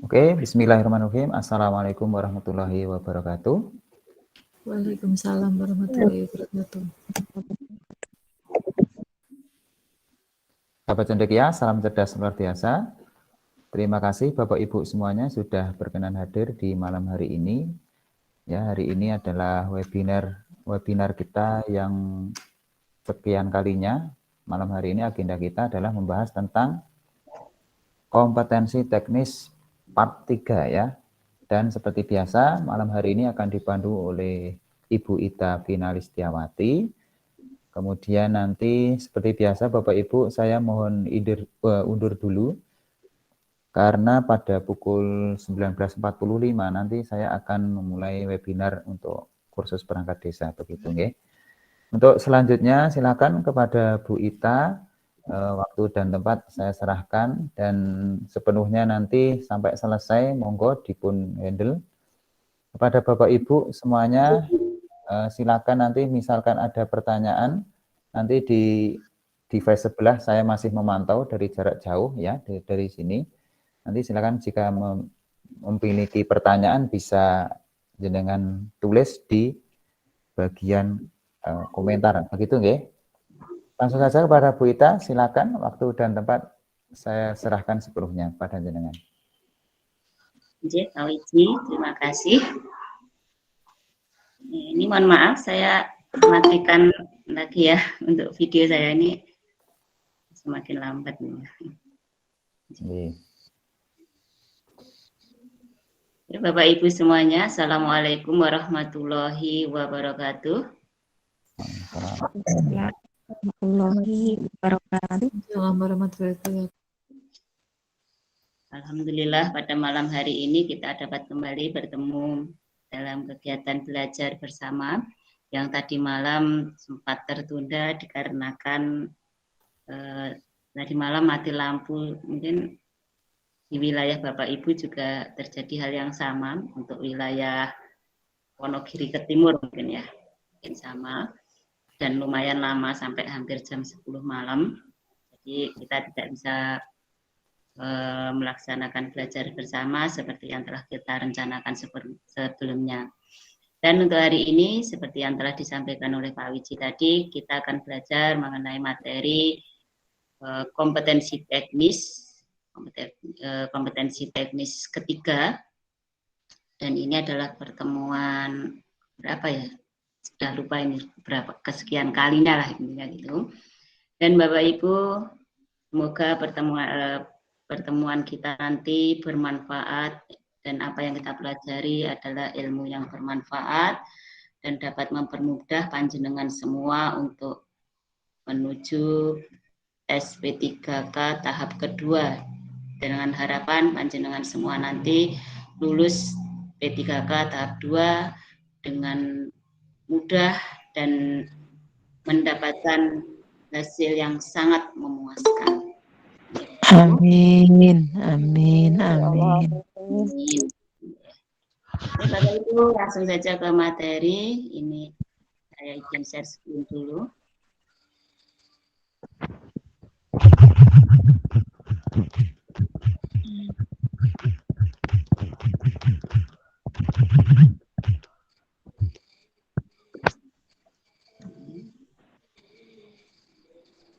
Oke, bismillahirrahmanirrahim. Assalamualaikum warahmatullahi wabarakatuh. Waalaikumsalam warahmatullahi wabarakatuh. Sahabat cendekia, salam cerdas luar biasa. Terima kasih Bapak Ibu semuanya sudah berkenan hadir di malam hari ini. Ya, hari ini adalah webinar kita yang sekian kalinya. Malam hari ini agenda kita adalah membahas tentang kompetensi teknis part 3 ya. Dan seperti biasa, malam hari ini akan dipandu oleh Ibu Ita Finalistiawati. Kemudian nanti seperti biasa Bapak Ibu saya mohon undur dulu karena pada pukul 19.45 nanti saya akan memulai webinar untuk kursus perangkat desa begitu nggih. Untuk selanjutnya silakan kepada Bu Ita, waktu dan tempat saya serahkan dan sepenuhnya nanti sampai selesai monggo dipun handle. Kepada Bapak Ibu semuanya silakan nanti misalkan ada pertanyaan nanti di device sebelah saya masih memantau dari jarak jauh ya dari sini. Nanti silakan jika memiliki pertanyaan bisa jenengan tulis di bagian komentar begitu nggih. Langsung saja kepada Bu Ita, silakan waktu dan tempat saya serahkan sepenuhnya pada jenengan. Pak Wiji, terima kasih. Ini mohon maaf saya matikan lagi ya untuk video saya ini semakin lambat nih. Ya, Bapak Ibu semuanya, Assalamualaikum warahmatullahi wabarakatuh. Warahmatullahi wabarakatuh. Alhamdulillah pada malam hari ini kita dapat kembali bertemu dalam kegiatan belajar bersama yang tadi malam sempat tertunda dikarenakan tadi malam mati lampu. Mungkin di wilayah Bapak Ibu juga terjadi hal yang sama untuk wilayah Wonogiri ke timur mungkin ya, mungkin sama dan lumayan lama sampai hampir jam 10 malam. Jadi kita tidak bisa melaksanakan belajar bersama seperti yang telah kita rencanakan sebelumnya. Dan untuk hari ini seperti yang telah disampaikan oleh Pak Wiji tadi, kita akan belajar mengenai materi kompetensi teknis ketiga. Dan ini adalah pertemuan berapa ya? Sudah lupa ini berapa kesekian kalinya lah intinya gitu. Dan Bapak Ibu, semoga pertemuan kita nanti bermanfaat dan apa yang kita pelajari adalah ilmu yang bermanfaat dan dapat mempermudah panjenengan semua untuk menuju SP3K tahap kedua dengan harapan panjenengan semua nanti lulus P3K tahap 2 dengan mudah dan mendapatkan hasil yang sangat memuaskan. Amin, amin, amin. Bapak Ibu langsung saja ke materi. Ini saya izin share screen dulu.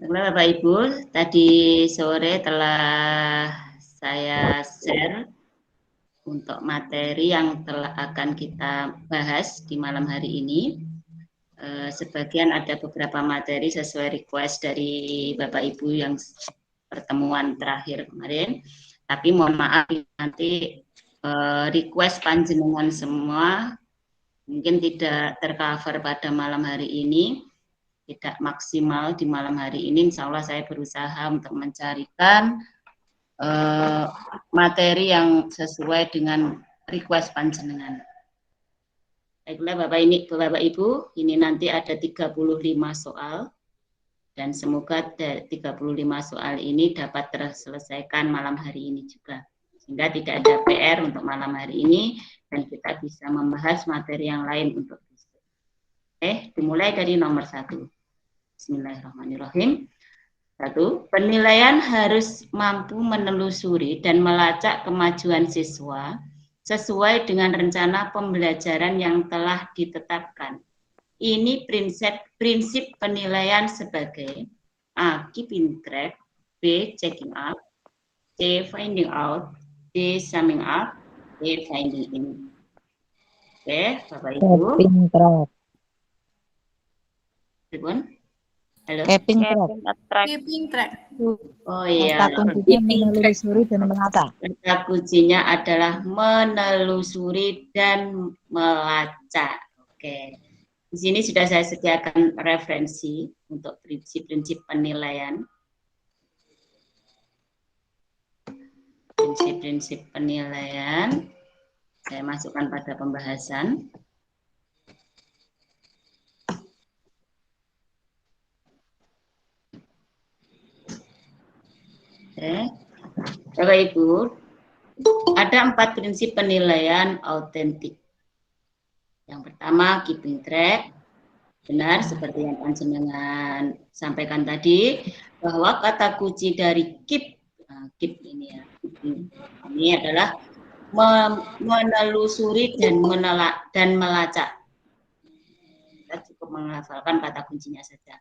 Bapak Ibu, tadi sore telah saya share untuk materi yang akan kita bahas di malam hari ini. Sebagian ada beberapa materi sesuai request dari Bapak Ibu yang pertemuan terakhir kemarin. Tapi mohon maaf nanti request panjenengan semua mungkin tidak tercover pada malam hari ini. Tidak maksimal di malam hari ini, insya Allah saya berusaha untuk mencarikan materi yang sesuai dengan request panjenengan. Baiklah Bapak Ibu, ini nanti ada 35 soal dan semoga 35 soal ini dapat terselesaikan malam hari ini juga. Sehingga tidak ada PR untuk malam hari ini dan kita bisa membahas materi yang lain untuk besok. Dimulai dari nomor 1. Bismillahirrahmanirrahim. Satu, penilaian harus mampu menelusuri dan melacak kemajuan siswa sesuai dengan rencana pembelajaran yang telah ditetapkan. Ini prinsip penilaian sebagai A. Keeping track, B. Checking up, C. Finding out, D. Summing up, D. Finding in. Oke, Bapak Ibu. Keeping track. Ribun? Halo. Keeping track. Keeping track. Oh iya. Kata kuncinya menelusuri dan melacak. Kata kuncinya adalah menelusuri dan melacak. Oke. Di sini sudah saya sediakan referensi untuk prinsip-prinsip penilaian. Prinsip-prinsip penilaian saya masukkan pada pembahasan. Oke. Bapak Ibu, ada 4 prinsip penilaian autentik. Yang pertama, keeping track. Benar, seperti yang panjenengan sampaikan tadi, bahwa kata kunci dari keep ini ya, ini adalah menelusuri dan melacak. Kita cukup menghafalkan kata kuncinya saja.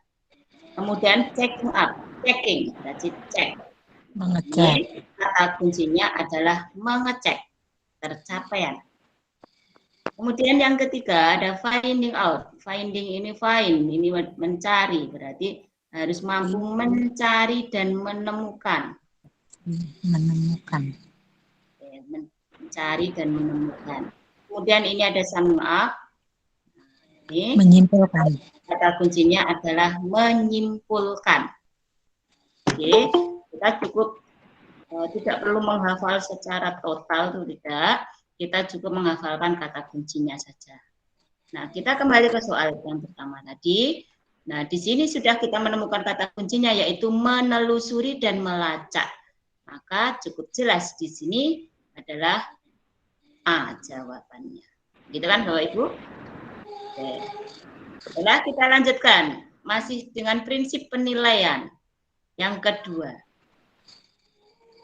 Kemudian checking up, checking, berarti cek. Mengecek. Ini kata kuncinya adalah mengecek tercapaian. Kemudian yang ketiga ada finding out. Finding ini find, ini mencari, berarti harus mampu mencari dan menemukan. Menemukan. Mencari dan menemukan. Kemudian ini ada summing up. Ini Menyimpulkan. kata kuncinya adalah menyimpulkan. Oke, kita cukup tidak perlu menghafal secara total, itu tidak. Kita cukup menghafalkan kata kuncinya saja. Nah, kita kembali ke soal yang pertama tadi. Nah, di sini sudah kita menemukan kata kuncinya yaitu menelusuri dan melacak. Maka cukup jelas di sini adalah A jawabannya. Gitu kan Bapak Ibu? Oke. Setelah kita lanjutkan, masih dengan prinsip penilaian. Yang kedua,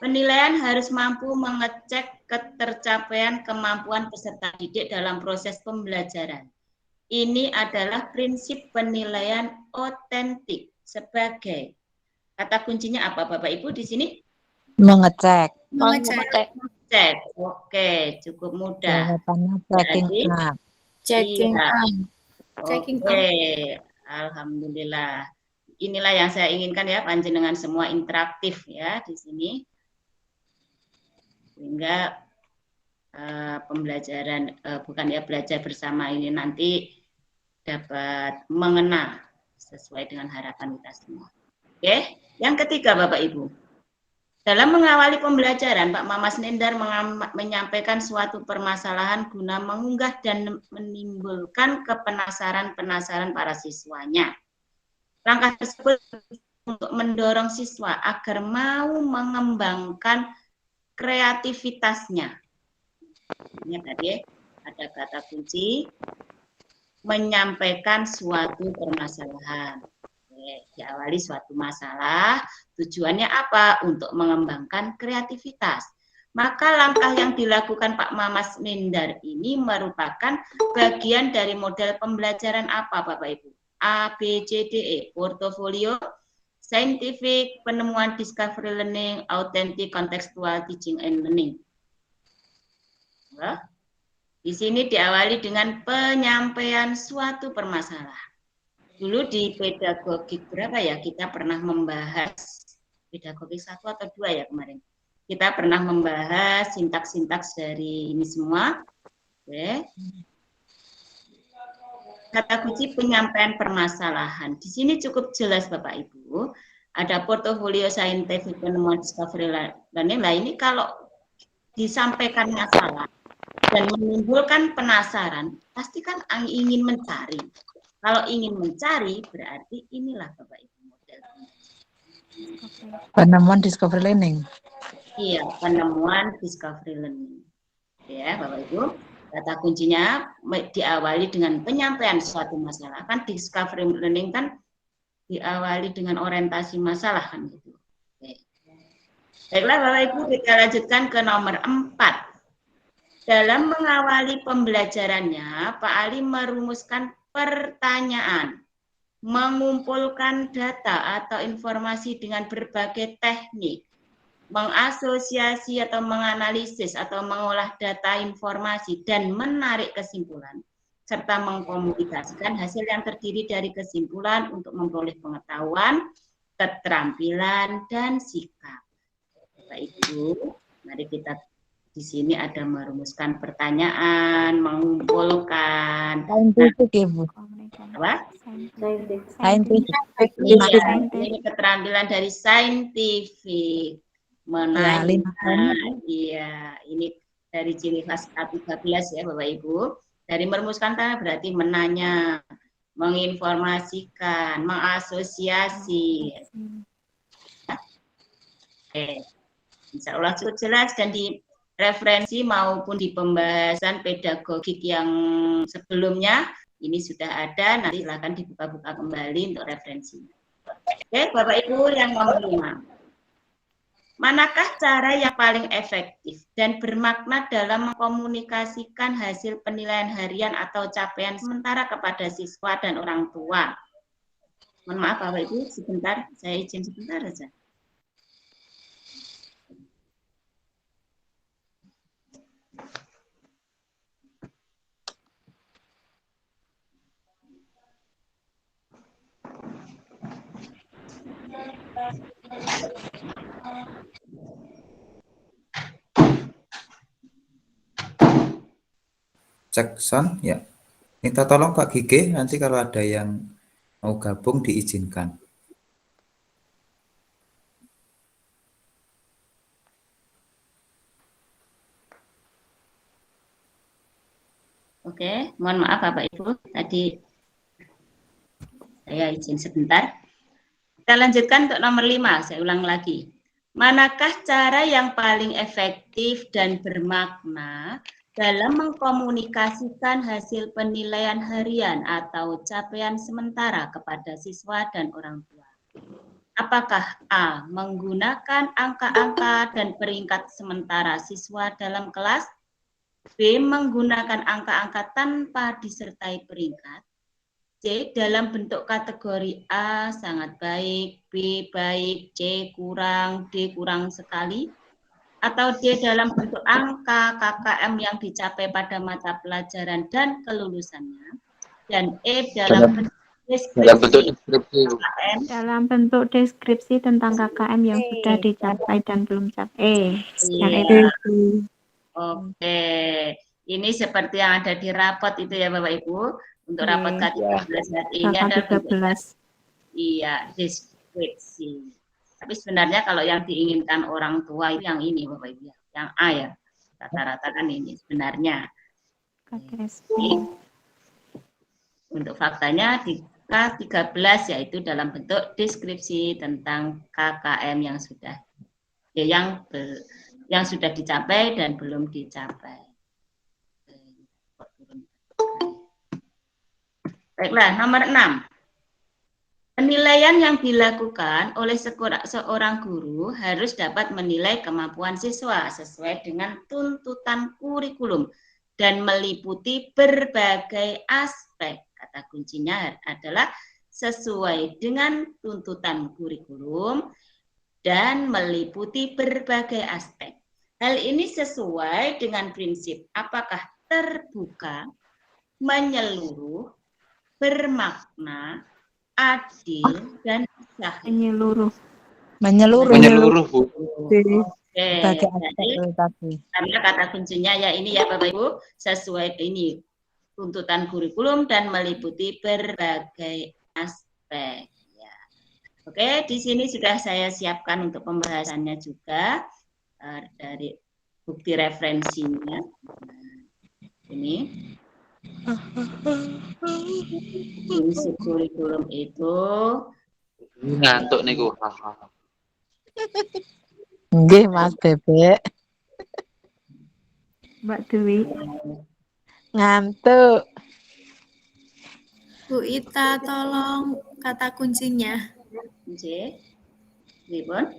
penilaian harus mampu mengecek ketercapaian kemampuan peserta didik dalam proses pembelajaran. Ini adalah prinsip penilaian otentik sebagai kata kuncinya apa Bapak Ibu di sini? Mengecek. Mengecek. Oke, cukup mudah. Jawabannya checking up. Checking Iya. up. Checking up. Oke, alhamdulillah. Inilah yang saya inginkan ya, panjenengan semua interaktif ya di sini. Sehingga pembelajaran belajar bersama ini nanti dapat mengena sesuai dengan harapan kita semua. Oke, yang ketiga Bapak Ibu, dalam mengawali pembelajaran Pak Mamas Nindar menyampaikan suatu permasalahan guna mengunggah dan menimbulkan kepenasaran para siswanya. Langkah tersebut untuk mendorong siswa agar mau mengembangkan kreativitasnya. Ini tadi ada kata kunci menyampaikan suatu permasalahan. Diawali suatu masalah, tujuannya apa? Untuk mengembangkan kreativitas. Maka langkah yang dilakukan Pak Mamas Nindar ini merupakan bagian dari model pembelajaran apa Bapak Ibu? A, B, C, D, E, portofolio, scientific, penemuan discovery learning, authentic, contextual teaching and learning. Nah, di sini diawali dengan penyampaian suatu permasalahan. Dulu di pedagogik berapa ya kita pernah membahas pedagogik 1 atau 2 ya kemarin. Kita pernah membahas sintaks-sintaks dari ini semua. Oke. Kata kunci penyampaian permasalahan. Di sini cukup jelas Bapak Ibu. Ada portofolio scientific penemuan discovery learning. Nah ini kalau disampaikan masalah dan menimbulkan penasaran, pasti kan ingin mencari. Kalau ingin mencari, berarti inilah Bapak Ibu model. Penemuan discovery learning. Iya, penemuan discovery learning. Ya, Bapak Ibu. Kata kuncinya diawali dengan penyampaian suatu masalah. Kan discovery learning kan diawali dengan orientasi masalah kan gitu. Oke. Baiklah Bapak Ibu, kita lanjutkan ke nomor 4. Dalam mengawali pembelajarannya, Pak Ali merumuskan pertanyaan, mengumpulkan data atau informasi dengan berbagai teknik, mengasosiasi atau menganalisis atau mengolah data informasi dan menarik kesimpulan, serta mengkomunikasikan hasil yang terdiri dari kesimpulan untuk memperoleh pengetahuan, keterampilan, dan sikap. Bapak Ibu, mari kita di sini ada merumuskan pertanyaan, mengumpulkan. Saintifik ya Bu. Apa? Saintifik. Iya, ini keterampilan dari saintifik. Menanya, iya, ini dari ciri khas K13 ya Bapak Ibu. Dari merumuskan tanya berarti menanya, menginformasikan, mengasosiasi. Oke, insya Allah cukup jelas dan di referensi maupun di pembahasan pedagogik yang sebelumnya ini sudah ada, nanti silakan dibuka-buka kembali untuk referensinya. Oke, Bapak Ibu yang nomor 5. Manakah cara yang paling efektif dan bermakna dalam mengkomunikasikan hasil penilaian harian atau capaian sementara kepada siswa dan orang tua? Mohon maaf Bapak Ibu, sebentar, saya izin sebentar saja. Cek sound ya. Minta tolong Pak Gige, nanti kalau ada yang mau gabung diizinkan. Oke, mohon maaf Bapak Ibu, tadi saya izin sebentar. Kita lanjutkan untuk nomor 5, saya ulang lagi. Manakah cara yang paling efektif dan bermakna dalam mengkomunikasikan hasil penilaian harian atau capaian sementara kepada siswa dan orang tua? Apakah A. Menggunakan angka-angka dan peringkat sementara siswa dalam kelas? B. Menggunakan angka-angka tanpa disertai peringkat? C. Dalam bentuk kategori A sangat baik, B baik, C kurang, D kurang sekali, atau D dalam bentuk angka KKM yang dicapai pada mata pelajaran dan kelulusannya, dan E dalam bentuk deskripsi KKM. Dalam bentuk deskripsi tentang KKM yang sudah dicapai dan belum capai. Iya. Oke, ini seperti yang ada di rapot itu ya Bapak Ibu. Untuk rapot K13 hari ini ada iya, deskripsi. Tapi sebenarnya kalau yang diinginkan orang tua itu yang ini Bapak Ibu, yang A ya. Rata-rata kan ini sebenarnya. Untuk faktanya di K13 yaitu dalam bentuk deskripsi tentang KKM yang sudah yang sudah dicapai dan belum dicapai. Baiklah, nomor 6. Penilaian yang dilakukan oleh seorang guru harus dapat menilai kemampuan siswa sesuai dengan tuntutan kurikulum dan meliputi berbagai aspek. Kata kuncinya adalah sesuai dengan tuntutan kurikulum dan meliputi berbagai aspek. Hal ini sesuai dengan prinsip apakah terbuka, menyeluruh, bermakna, adil, dan sah. Menyeluruh Bu. Oke, Bagi aspek karena kata kuncinya ya ini ya Bapak Ibu, sesuai ini tuntutan kurikulum dan meliputi berbagai aspek. Ya. Oke, di sini sudah saya siapkan untuk pembahasannya juga dari bukti referensinya. Ini. Prinsip kurikulum itu ngantuk niku. Nggih Mas Bebek. Mbak Dewi. Ngantuk. Bu Ita, tolong kata kuncinya. Nggih. Pripun?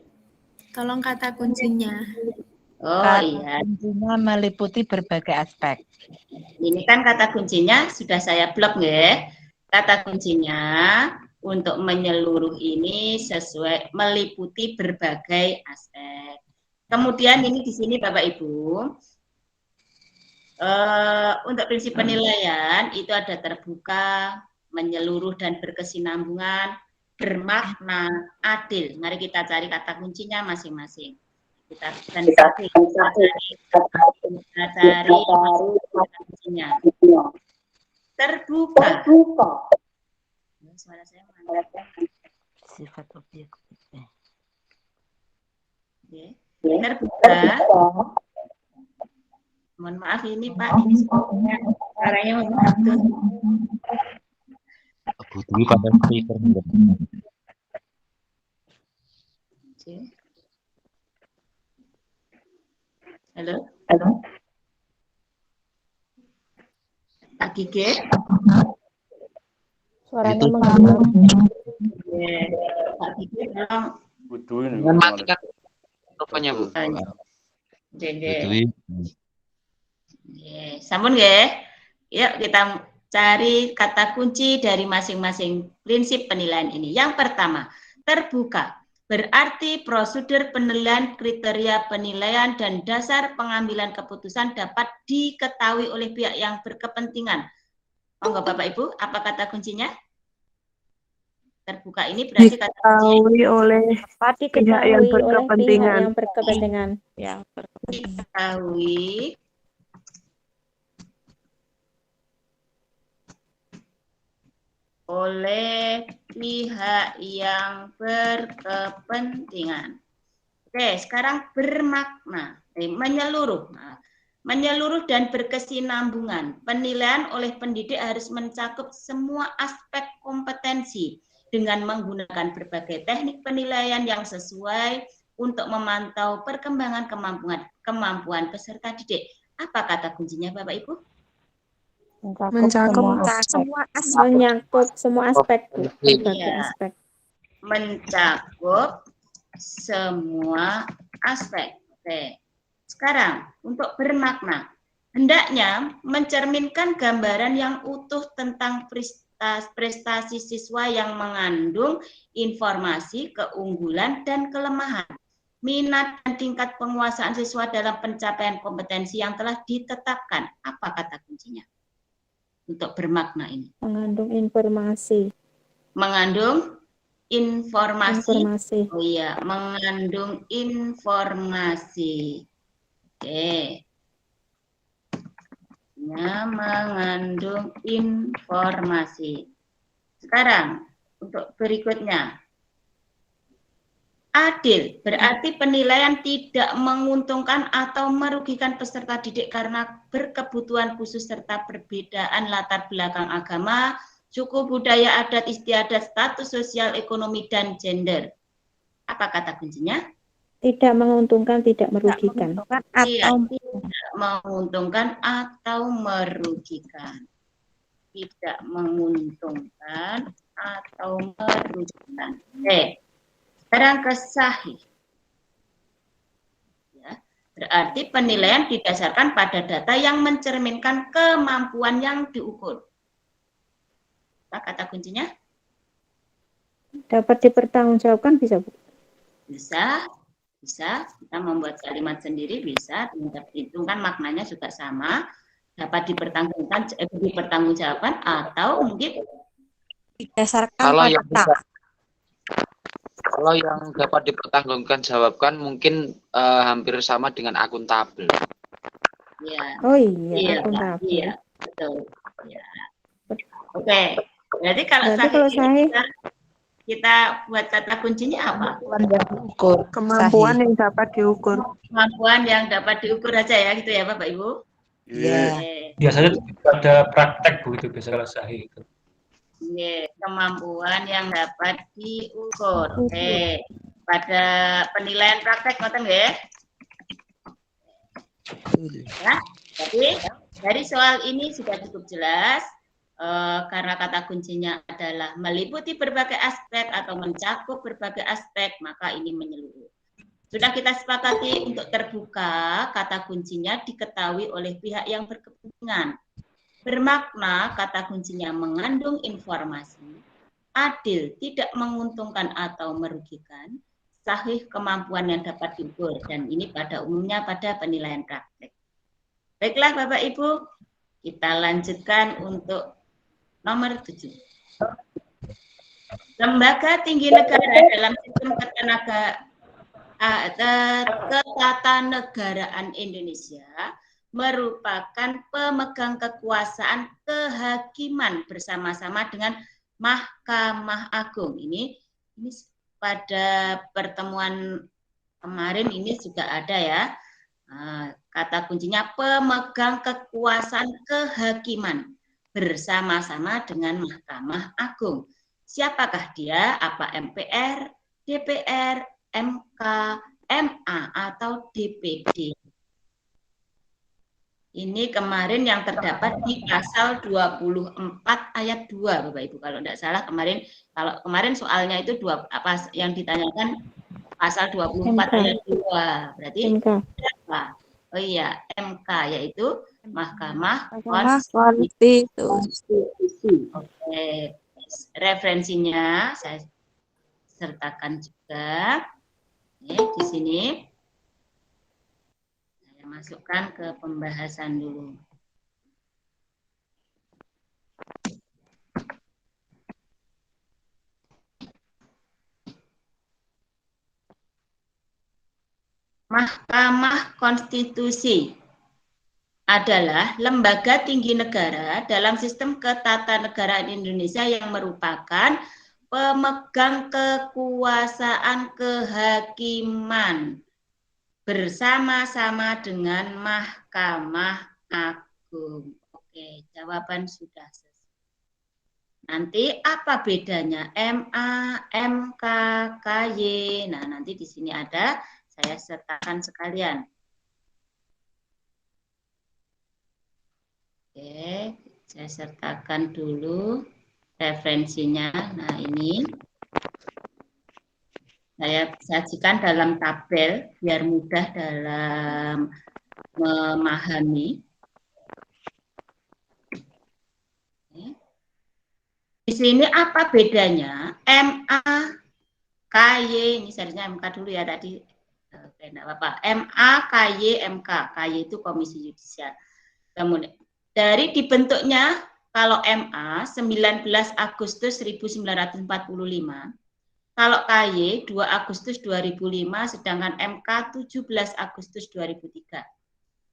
Tolong kata kuncinya. Oh Kata iya, kuncinya meliputi berbagai aspek. ini kan kata kuncinya sudah saya blok nggih. Kata kuncinya untuk menyeluruh ini sesuai meliputi berbagai aspek. Kemudian ini di sini Bapak Ibu, untuk prinsip penilaian itu ada terbuka, menyeluruh dan berkesinambungan, bermakna, adil. Mari kita cari kata kuncinya masing-masing. Kita cari kata kuncinya. Terbuka. Suara saya mana? Sifat objek. Oke. Terbuka. Mohon maaf ini Pak, ini suaranya maaf tuh. Butuh pada speaker. Oke. Halo? Pak Gige? Suaranya Itu menggambar. Pak Gige tolong. dengan matikan rupanya Bu. Oke. Sampun nggih. Yuk kita cari kata kunci dari masing-masing prinsip penilaian ini. Yang pertama, terbuka. Berarti prosedur penilaian, kriteria penilaian, dan dasar pengambilan keputusan dapat diketahui oleh pihak yang berkepentingan. Monggo Bapak Ibu, apa kata kuncinya? Terbuka ini berarti kata kuncinya oleh pihak yang berkepentingan. diketahui oleh pihak yang berkepentingan. Oke, sekarang bermakna, menyeluruh. Nah, menyeluruh dan berkesinambungan. Penilaian oleh pendidik harus mencakup semua aspek kompetensi dengan menggunakan berbagai teknik penilaian yang sesuai untuk memantau perkembangan kemampuan peserta didik. Apa kata kuncinya Bapak Ibu? Mencakup semua aspek. Menyangkut semua aspek, Bu. Berbagai Iya. aspek. Mencakup semua aspek. Oke. Sekarang untuk bermakna, hendaknya mencerminkan gambaran yang utuh tentang prestasi siswa yang mengandung informasi, keunggulan, dan kelemahan, minat dan tingkat penguasaan siswa dalam pencapaian kompetensi yang telah ditetapkan. Apa kata kuncinya untuk bermakna ini? Mengandung informasi. Mengandung informasi. Informasi. Oh iya, mengandung informasi. Oke. Mengandung informasi. Sekarang untuk berikutnya. Adil, berarti penilaian tidak menguntungkan atau merugikan peserta didik karena berkebutuhan khusus serta perbedaan latar belakang agama, suku, budaya, adat istiadat, status sosial, ekonomi, dan gender. Apa kata kuncinya? Tidak menguntungkan, tidak merugikan. Tidak menguntungkan atau merugikan. Tidak menguntungkan atau merugikan. Oke. Sekarang ke sahih. Ya, berarti penilaian didasarkan pada data yang mencerminkan kemampuan yang diukur. Apa kata kuncinya? Dapat dipertanggungjawabkan bisa, Bu? Bisa. Kita membuat kalimat sendiri bisa. Itu kan maknanya juga sama. Dapat dipertanggungjawabkan atau mungkin Didasarkan kalau yang dapat dipertanggungjawabkan mungkin hampir sama dengan akuntabel. ya. Oh iya, akuntabel. Iya, betul. Ya. Oke. Berarti kalau sahih kita buat kata kuncinya apa? Kemampuan yang dapat diukur. Kemampuan yang dapat diukur aja ya, gitu ya Bapak Ibu. Iya. Biasanya ada praktek begitu biasa kalau sahih itu. Kemampuan yang dapat diukur. Oke. Pada penilaian praktek ngoten nggih. Ya, jadi dari soal ini sudah cukup jelas karena kata kuncinya adalah meliputi berbagai aspek atau mencakup berbagai aspek, maka ini menyeluruh. Sudah kita sepakati untuk terbuka, kata kuncinya diketahui oleh pihak yang berkepentingan. Bermakna kata kuncinya mengandung informasi, adil, tidak menguntungkan atau merugikan, sahih, kemampuan yang dapat diukur, dan ini pada umumnya pada penilaian praktek. Baiklah Bapak Ibu, kita lanjutkan untuk nomor 7. Lembaga tinggi negara dalam sistem ketatanegaraan Indonesia merupakan pemegang kekuasaan kehakiman bersama-sama dengan Mahkamah Agung. Ini pada pertemuan kemarin ini juga ada ya. Kata kuncinya pemegang kekuasaan kehakiman bersama-sama dengan Mahkamah Agung. Siapakah dia? Apa MPR, DPR, MK, MA, atau DPD? Ini kemarin yang terdapat di pasal 24 ayat 2, Bapak Ibu. Kalau tidak salah kalau kemarin soalnya itu apa yang ditanyakan pasal 24 ayat 2. Berarti apa? Oh iya, MK, yaitu Mahkamah Konstitusi. Oke. Referensinya saya sertakan juga. Di sini saya masukkan ke pembahasan dulu. Mahkamah Konstitusi adalah lembaga tinggi negara dalam sistem ketatanegaraan Indonesia yang merupakan pemegang kekuasaan kehakiman bersama-sama dengan Mahkamah Agung. Oke, jawaban sudah selesai. Nanti apa bedanya MA, MK, KY? Nah, nanti di sini ada, saya sertakan sekalian. Oke, saya sertakan dulu referensinya. Nah, ini saya sajikan dalam tabel biar mudah dalam memahami. Di sini apa bedanya MA, KY, ini seharusnya MK dulu ya tadi. Oke, enggak apa-apa. MA, KY, MK. KY itu Komisi Yudisial. Kemudian dari dibentuknya kalau MA 19 Agustus 1945, kalau KY 2 Agustus 2005, sedangkan MK 17 Agustus 2003.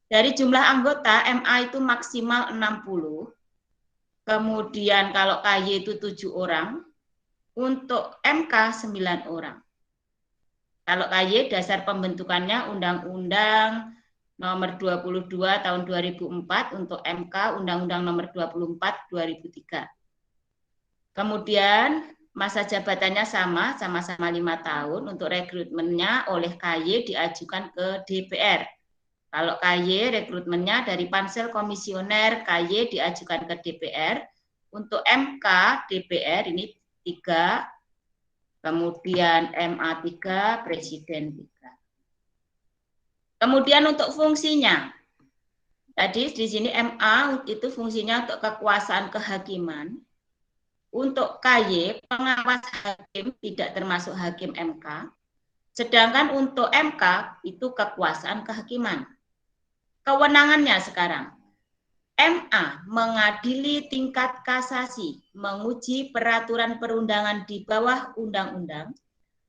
Dari jumlah anggota MA itu maksimal 60. Kemudian kalau KY itu 7 orang, untuk MK 9 orang. Kalau KY dasar pembentukannya Undang-Undang Nomor 22 Tahun 2004, untuk MK Undang-Undang Nomor 24 2003. Kemudian masa jabatannya sama-sama 5 tahun. Untuk rekrutmennya oleh KY diajukan ke DPR. Kalau KY rekrutmennya dari pansel komisioner, KY diajukan ke DPR. Untuk MK DPR ini 3, kemudian MA 3, Presiden 3. Kemudian untuk fungsinya, tadi di sini MA itu fungsinya untuk kekuasaan kehakiman. Untuk KY, pengawas hakim, tidak termasuk hakim MK. Sedangkan untuk MK itu kekuasaan kehakiman. Kewenangannya sekarang, MA mengadili tingkat kasasi, menguji peraturan perundangan di bawah undang-undang,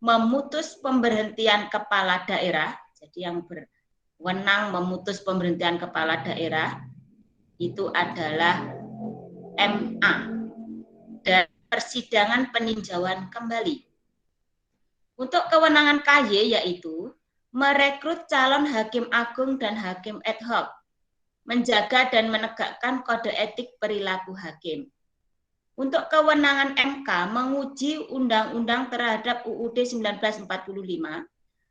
memutus pemberhentian kepala daerah, jadi yang berwenang memutus pemberhentian kepala daerah itu adalah MA, dan persidangan peninjauan kembali. Untuk kewenangan KY yaitu merekrut calon hakim agung dan hakim ad hoc, menjaga dan menegakkan kode etik perilaku hakim. Untuk kewenangan MK menguji undang-undang terhadap UUD 1945,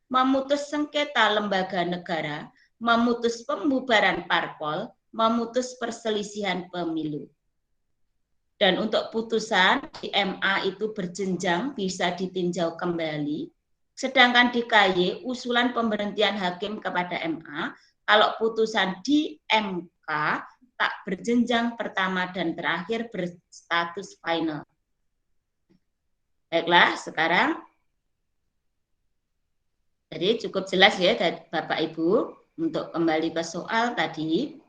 memutus sengketa lembaga negara, memutus pembubaran parpol, memutus perselisihan pemilu. Dan untuk putusan di MA itu berjenjang, bisa ditinjau kembali. Sedangkan di KY, usulan pemberhentian hakim kepada MA, kalau putusan di MK tak berjenjang, pertama dan terakhir berstatus final. Baiklah, sekarang jadi cukup jelas ya Bapak Ibu untuk kembali ke soal tadi,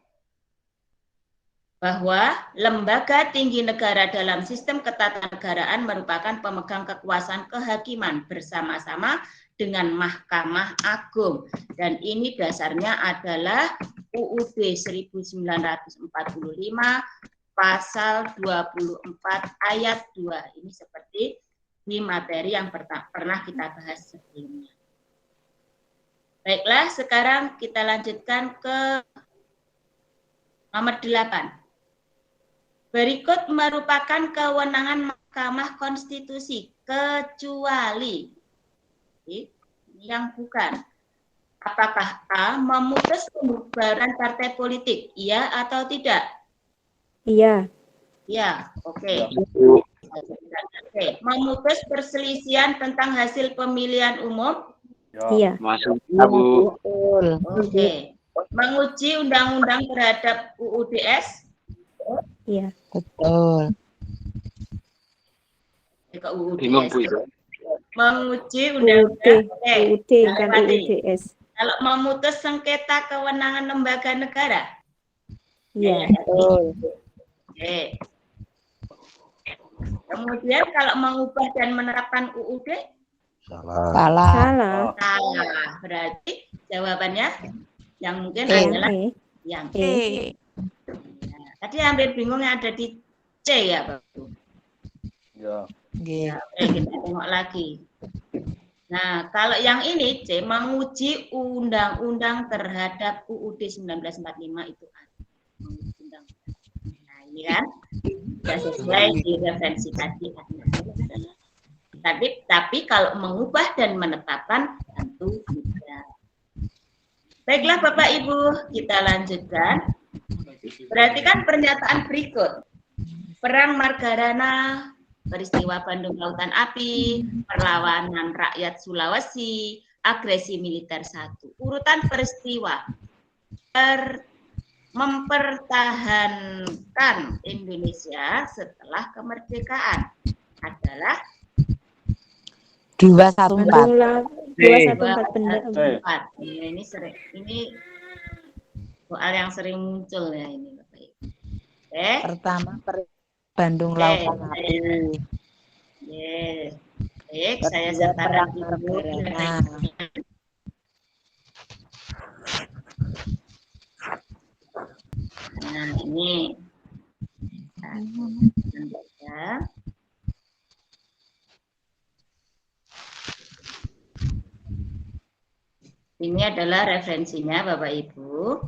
bahwa lembaga tinggi negara dalam sistem ketatanegaraan merupakan pemegang kekuasaan kehakiman bersama-sama dengan Mahkamah Agung. Dan ini dasarnya adalah UUD 1945 pasal 24 ayat 2. Ini seperti di materi yang pernah kita bahas sebelumnya. Baiklah, sekarang kita lanjutkan ke nomor 8. Berikut merupakan kewenangan Mahkamah Konstitusi, kecuali yang bukan. Apakah A, memutus pembubaran partai politik? Iya atau tidak? Iya. Iya, oke. Oke. Memutus perselisihan tentang hasil pemilihan umum? Iya. Masuk, Bu. Oke. Menguji undang-undang terhadap UUDS? Iya. Betul. Ke UUDS. Bingung, Bu, itu. Menguji undang-undang. UUD kan UUDS. Kalau memutus sengketa kewenangan lembaga negara? Iya. Betul. Oke. Kemudian kalau mengubah dan menerapkan UUD? Salah. Salah. Salah. Berarti jawabannya yang mungkin Yang adalah E. yang E. Nah, tadi hampir bingung yang ada di C ya, Pak. Iya. Oke, kita tengok lagi. Nah, kalau yang ini C, menguji undang-undang terhadap UUD 1945 itu ada. Nah, ini kan sudah sesuai di referensi tadi. Tapi kalau mengubah dan menetapkan tentu tidak. Baiklah Bapak Ibu, kita lanjutkan. Perhatikan pernyataan berikut. Perang Margarana, peristiwa Bandung Lautan Api, perlawanan rakyat Sulawesi, agresi militer 1. Urutan peristiwa mempertahankan Indonesia setelah kemerdekaan adalah 214. 214 benar. Ini sering, ini soal yang sering muncul ya ini Bapak Ibu. Oke. Pertama Bandung Lautan Api. Baik, saya sekarang dulu. Nah, ini. Nah, ini adalah referensinya Bapak Ibu.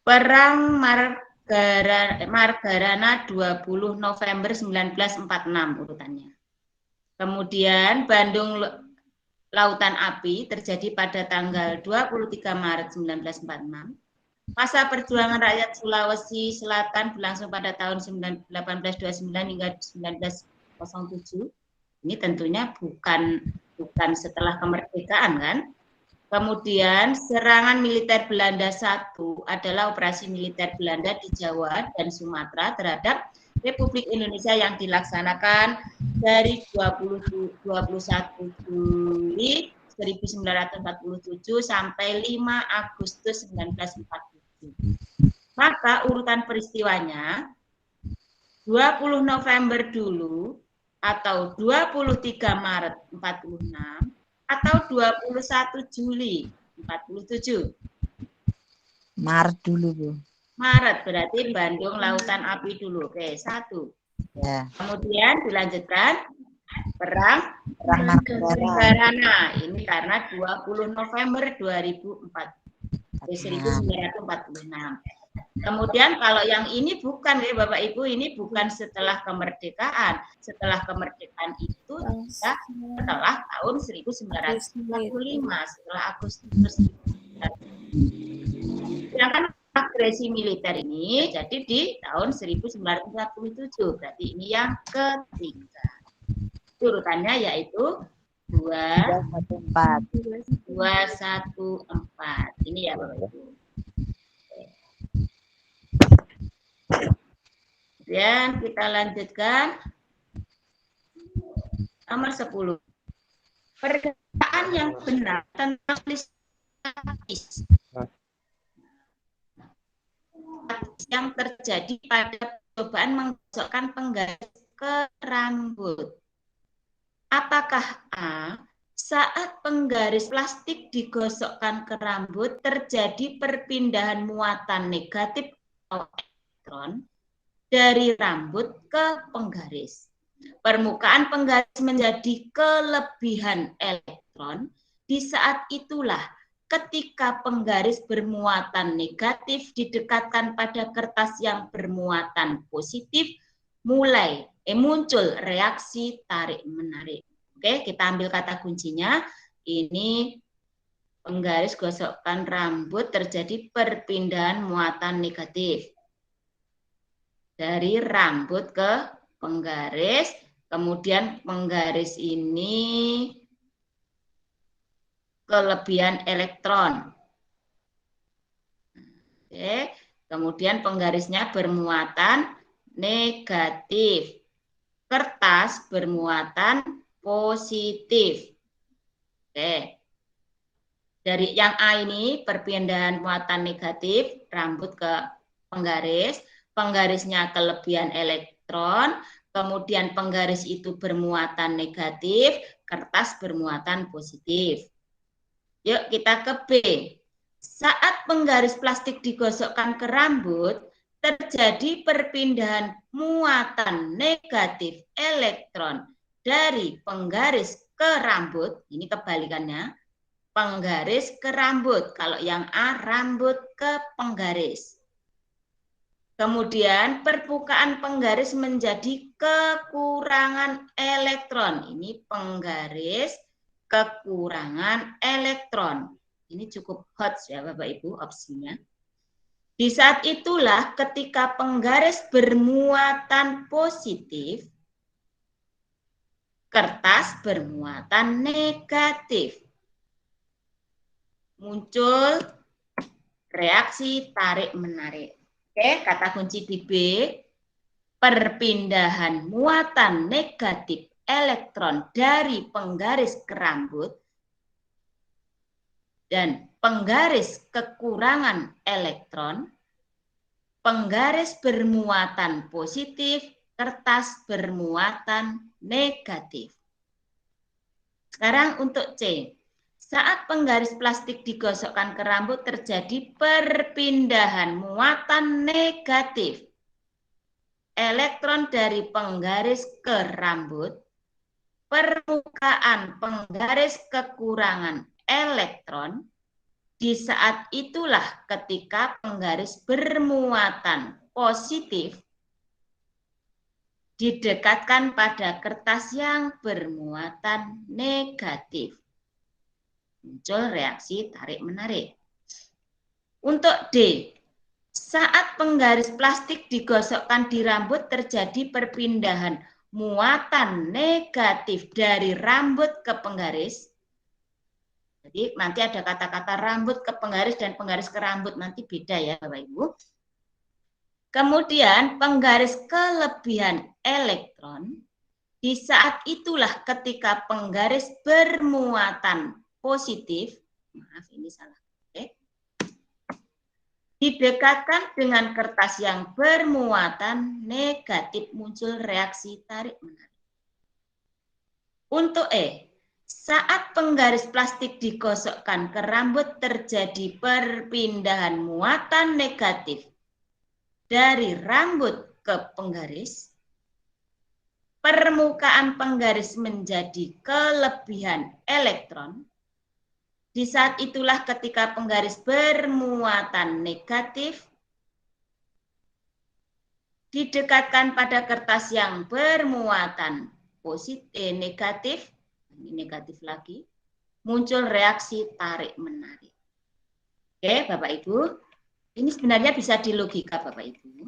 Perang Margarana 20 November 1946 urutannya. Kemudian Bandung Lautan Api terjadi pada tanggal 23 Maret 1946. Masa perjuangan rakyat Sulawesi Selatan berlangsung pada tahun 1829 hingga 1907. Ini tentunya bukan setelah kemerdekaan kan? Kemudian serangan militer Belanda 1 adalah operasi militer Belanda di Jawa dan Sumatera terhadap Republik Indonesia yang dilaksanakan dari 21 Juli 1947 sampai 5 Agustus 1947. Maka urutan peristiwanya 20 November dulu atau 23 Maret 46 atau 21 Juli 47. Maret dulu, Bu. Maret berarti Bandung Lautan Api dulu. Oke, 1. Ya. Kemudian dilanjutkan Perang Margarana. Ini karena 20 November 1946. Kemudian kalau yang ini bukan ya Bapak Ibu, ini bukan setelah kemerdekaan. Setelah kemerdekaan itu setelah tahun 1945, setelah Agustus 1945. Sedangkan agresi militer ini jadi di tahun 1947, berarti ini yang ketiga. Urutannya yaitu 214. Ini ya Bapak Ibu. Kemudian kita lanjutkan nomor 10. Pernyataan yang benar tentang listis yang terjadi pada percobaan menggosokkan penggaris ke rambut. Apakah A, saat penggaris plastik digosokkan ke rambut terjadi perpindahan muatan negatif atau elektron dari rambut ke penggaris. Permukaan penggaris menjadi kelebihan elektron. Di saat itulah ketika penggaris bermuatan negatif didekatkan pada kertas yang bermuatan positif, muncul reaksi tarik-menarik. Oke, kita ambil kata kuncinya. Ini penggaris gosokkan rambut terjadi perpindahan muatan negatif dari rambut ke penggaris, kemudian penggaris ini kelebihan elektron. Oke, kemudian penggarisnya bermuatan negatif. Kertas bermuatan positif. Oke. Dari yang A ini perpindahan muatan negatif, rambut ke penggaris, penggarisnya kelebihan elektron, kemudian penggaris itu bermuatan negatif, kertas bermuatan positif. Yuk kita ke B. Saat penggaris plastik digosokkan ke rambut, terjadi perpindahan muatan negatif elektron dari penggaris ke rambut, ini kebalikannya, penggaris ke rambut. Kalau yang A, rambut ke penggaris. Kemudian permukaan penggaris menjadi kekurangan elektron. Ini penggaris kekurangan elektron. Ini cukup hot ya Bapak Ibu opsinya. Di saat itulah ketika penggaris bermuatan positif, kertas bermuatan negatif. Muncul reaksi tarik-menarik. Oke, kata kunci di B, perpindahan muatan negatif elektron dari penggaris ke rambut dan penggaris kekurangan elektron, penggaris bermuatan positif, kertas bermuatan negatif. Sekarang untuk C. Saat penggaris plastik digosokkan ke rambut terjadi perpindahan muatan negatif elektron dari penggaris ke rambut, permukaan penggaris kekurangan elektron. Di saat itulah ketika penggaris bermuatan positif didekatkan pada kertas yang bermuatan negatif. Muncul reaksi tarik-menarik. Untuk D, saat penggaris plastik digosokkan di rambut terjadi perpindahan muatan negatif dari rambut ke penggaris. Jadi nanti ada kata-kata rambut ke penggaris dan penggaris ke rambut, nanti beda ya Bapak Ibu. Kemudian penggaris kelebihan elektron, di saat itulah ketika penggaris bermuatan positif, maaf ini salah, oke, didekatkan dengan kertas yang bermuatan negatif, muncul reaksi tarik-menarik. Untuk E, saat penggaris plastik digosokkan ke rambut terjadi perpindahan muatan negatif dari rambut ke penggaris, permukaan penggaris menjadi kelebihan elektron. Di saat itulah ketika penggaris bermuatan negatif didekatkan pada kertas yang bermuatan positif negatif, ini negatif lagi, muncul reaksi tarik-menarik. Oke, Bapak Ibu. Ini sebenarnya bisa dilogika, Bapak Ibu.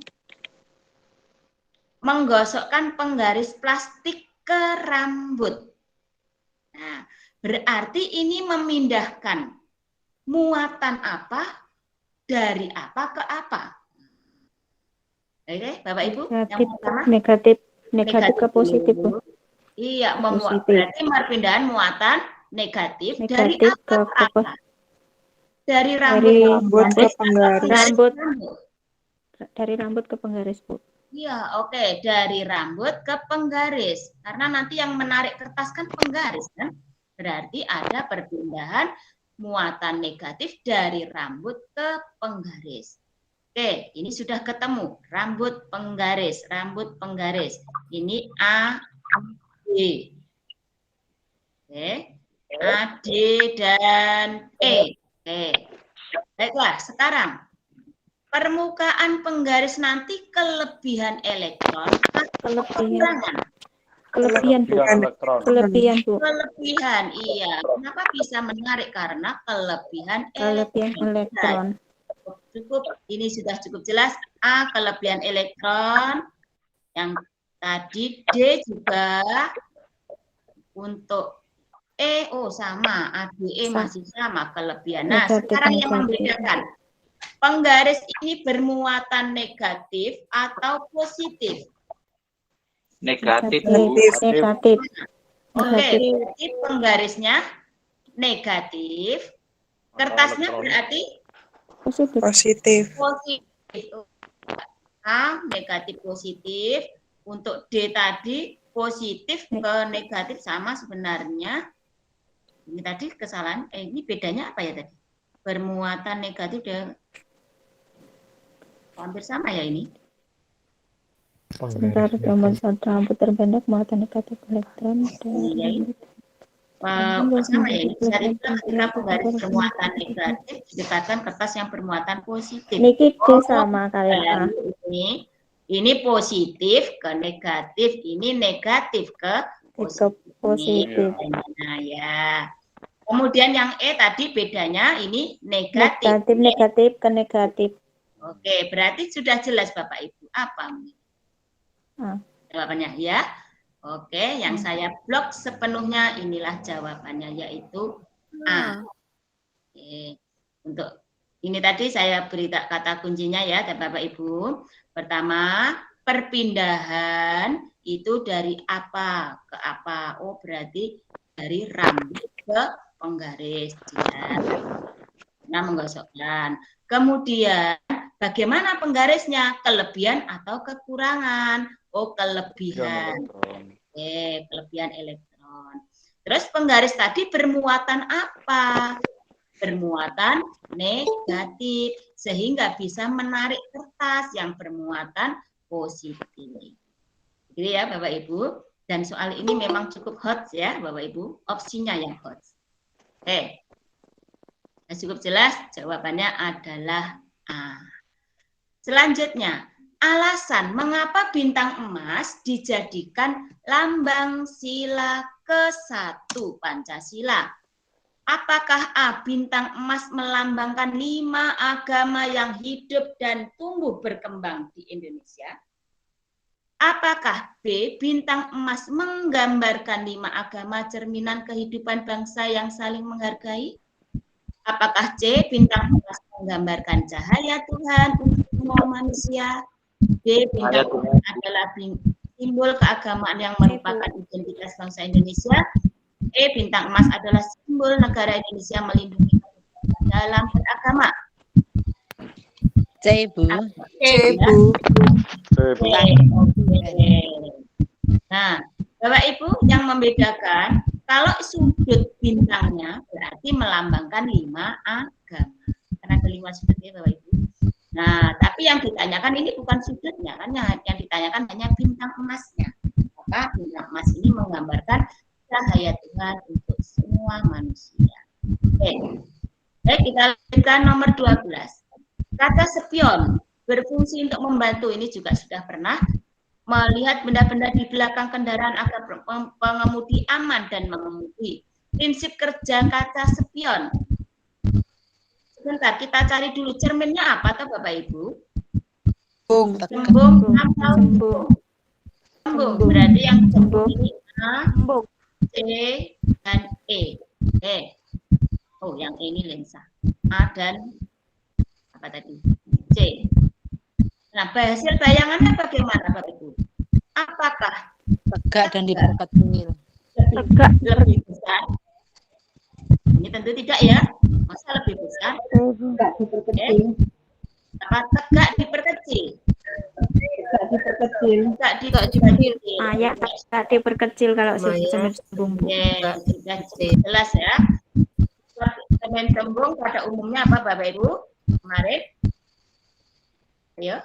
Menggosokkan penggaris plastik ke rambut. Nah, berarti ini memindahkan muatan apa dari apa ke apa. Oke, Bapak Ibu. Yang pertama, negatif ke positif, Bu. Iya, Positif. berarti perpindahan muatan negatif dari Negatif apa ke ke apa? Dari Dari rambut ke penggaris. dari rambut ke penggaris, Bu. Iya, oke, dari rambut ke penggaris. Karena nanti yang menarik kertas kan penggaris, kan? Berarti ada perpindahan muatan negatif dari rambut ke penggaris. Oke, ini sudah ketemu. Rambut penggaris, rambut penggaris. Ini A, D. Oke, A, D, dan E. Oke, baiklah, sekarang permukaan penggaris nanti kelebihan elektron atau kekurangan? Kelebihan, Bu. Kelebihan, Bu. Kelebihan, iya. Kenapa bisa menarik? Karena kelebihan elektron. Cukup, ini sudah cukup jelas. A, kelebihan elektron. Yang tadi D juga. Untuk E, sama. ADE masih sama kelebihan. Nah, sekarang yang membedakan. Penggaris ini bermuatan negatif atau positif? Negatif. Negatif. Oke, berarti penggarisnya negatif. Kertasnya berarti Positif. positif. A, negatif positif. Untuk D tadi positif ke negatif sama sebenarnya. Ini tadi kesalahan. Ini bedanya apa ya tadi? Bermuatan negatif dan hampir sama ya ini. Sebentar, rambut terpendek muatan negatif elektron dan Sama ya ini. Bisa dibilang ketika penggaris bermuatan negatif didekatkan kertas yang bermuatan positif. Niki D sama kalian. Ini positif ke negatif, ini negatif ke positif. Nah ya. Kemudian yang E tadi bedanya ini negatif. Negatif ke negatif. Oke, berarti sudah jelas Bapak Ibu. Apa? Jawabannya ya. Oke, yang saya blok sepenuhnya inilah jawabannya, yaitu A. Oke. Untuk ini tadi saya beri kata kuncinya ya, Bapak Ibu. Pertama, perpindahan itu dari apa ke apa? Oh, berarti dari rambut ke penggaris. Nah, menggosokkan. Kemudian, bagaimana penggarisnya? Kelebihan atau kekurangan? Oh, kelebihan. Oke, kelebihan elektron. Terus penggaris tadi bermuatan apa? Bermuatan negatif, sehingga bisa menarik kertas yang bermuatan positif. Gitu ya Bapak Ibu. Dan soal ini memang cukup hot ya Bapak Ibu. Opsinya yang hot. Oke. Cukup jelas, jawabannya adalah A. Selanjutnya, alasan mengapa bintang emas dijadikan lambang sila ke-1 Pancasila. Apakah A, bintang emas melambangkan 5 agama yang hidup dan tumbuh berkembang di Indonesia? Apakah B, bintang emas menggambarkan 5 agama cerminan kehidupan bangsa yang saling menghargai? Apakah C, bintang emas menggambarkan cahaya Tuhan untuk semua manusia? D, bintang emas adalah simbol keagamaan yang merupakan identitas bangsa Indonesia. E, bintang emas adalah simbol negara Indonesia melindungi dalam beragama. C, Bu. C, Bu. Nah, Bapak Ibu yang membedakan, kalau sudut bintangnya berarti melambangkan 5 agama. Karena ada 5 sudutnya Bapak Ibu. Nah, tapi yang ditanyakan ini bukan sudutnya, kan yang ditanyakan hanya bintang emasnya. Maka bintang emas ini menggambarkan cahaya Tuhan untuk semua manusia. Oke. Baik, kita lanjutkan nomor 12. Kata spion berfungsi untuk membantu, ini juga sudah pernah melihat benda-benda di belakang kendaraan agar pengemudi aman dan mengemudi. Prinsip kerja kaca spion. Sebentar, kita cari dulu cerminnya apa toh Bapak Ibu? Sembung. Sembung atau Sembung. sembung. Berarti yang sembung Sembung. ini A, C, dan E. Oh, yang E ini lensa. A dan apa tadi? C. Nah, hasil bayangannya bagaimana Bapak Ibu? Apakah Tegak dan diperkecil. lebih besar? Ini tentu tidak ya. Masa lebih besar? Tegak diperkecil. Apa tegak diperkecil? Tegak diperkecil. Maya tidak diperkecil kalau cermin sembung. Sudah jelas ya. Cermin sembung pada umumnya apa Bapak Ibu? Kemarin? Ayo.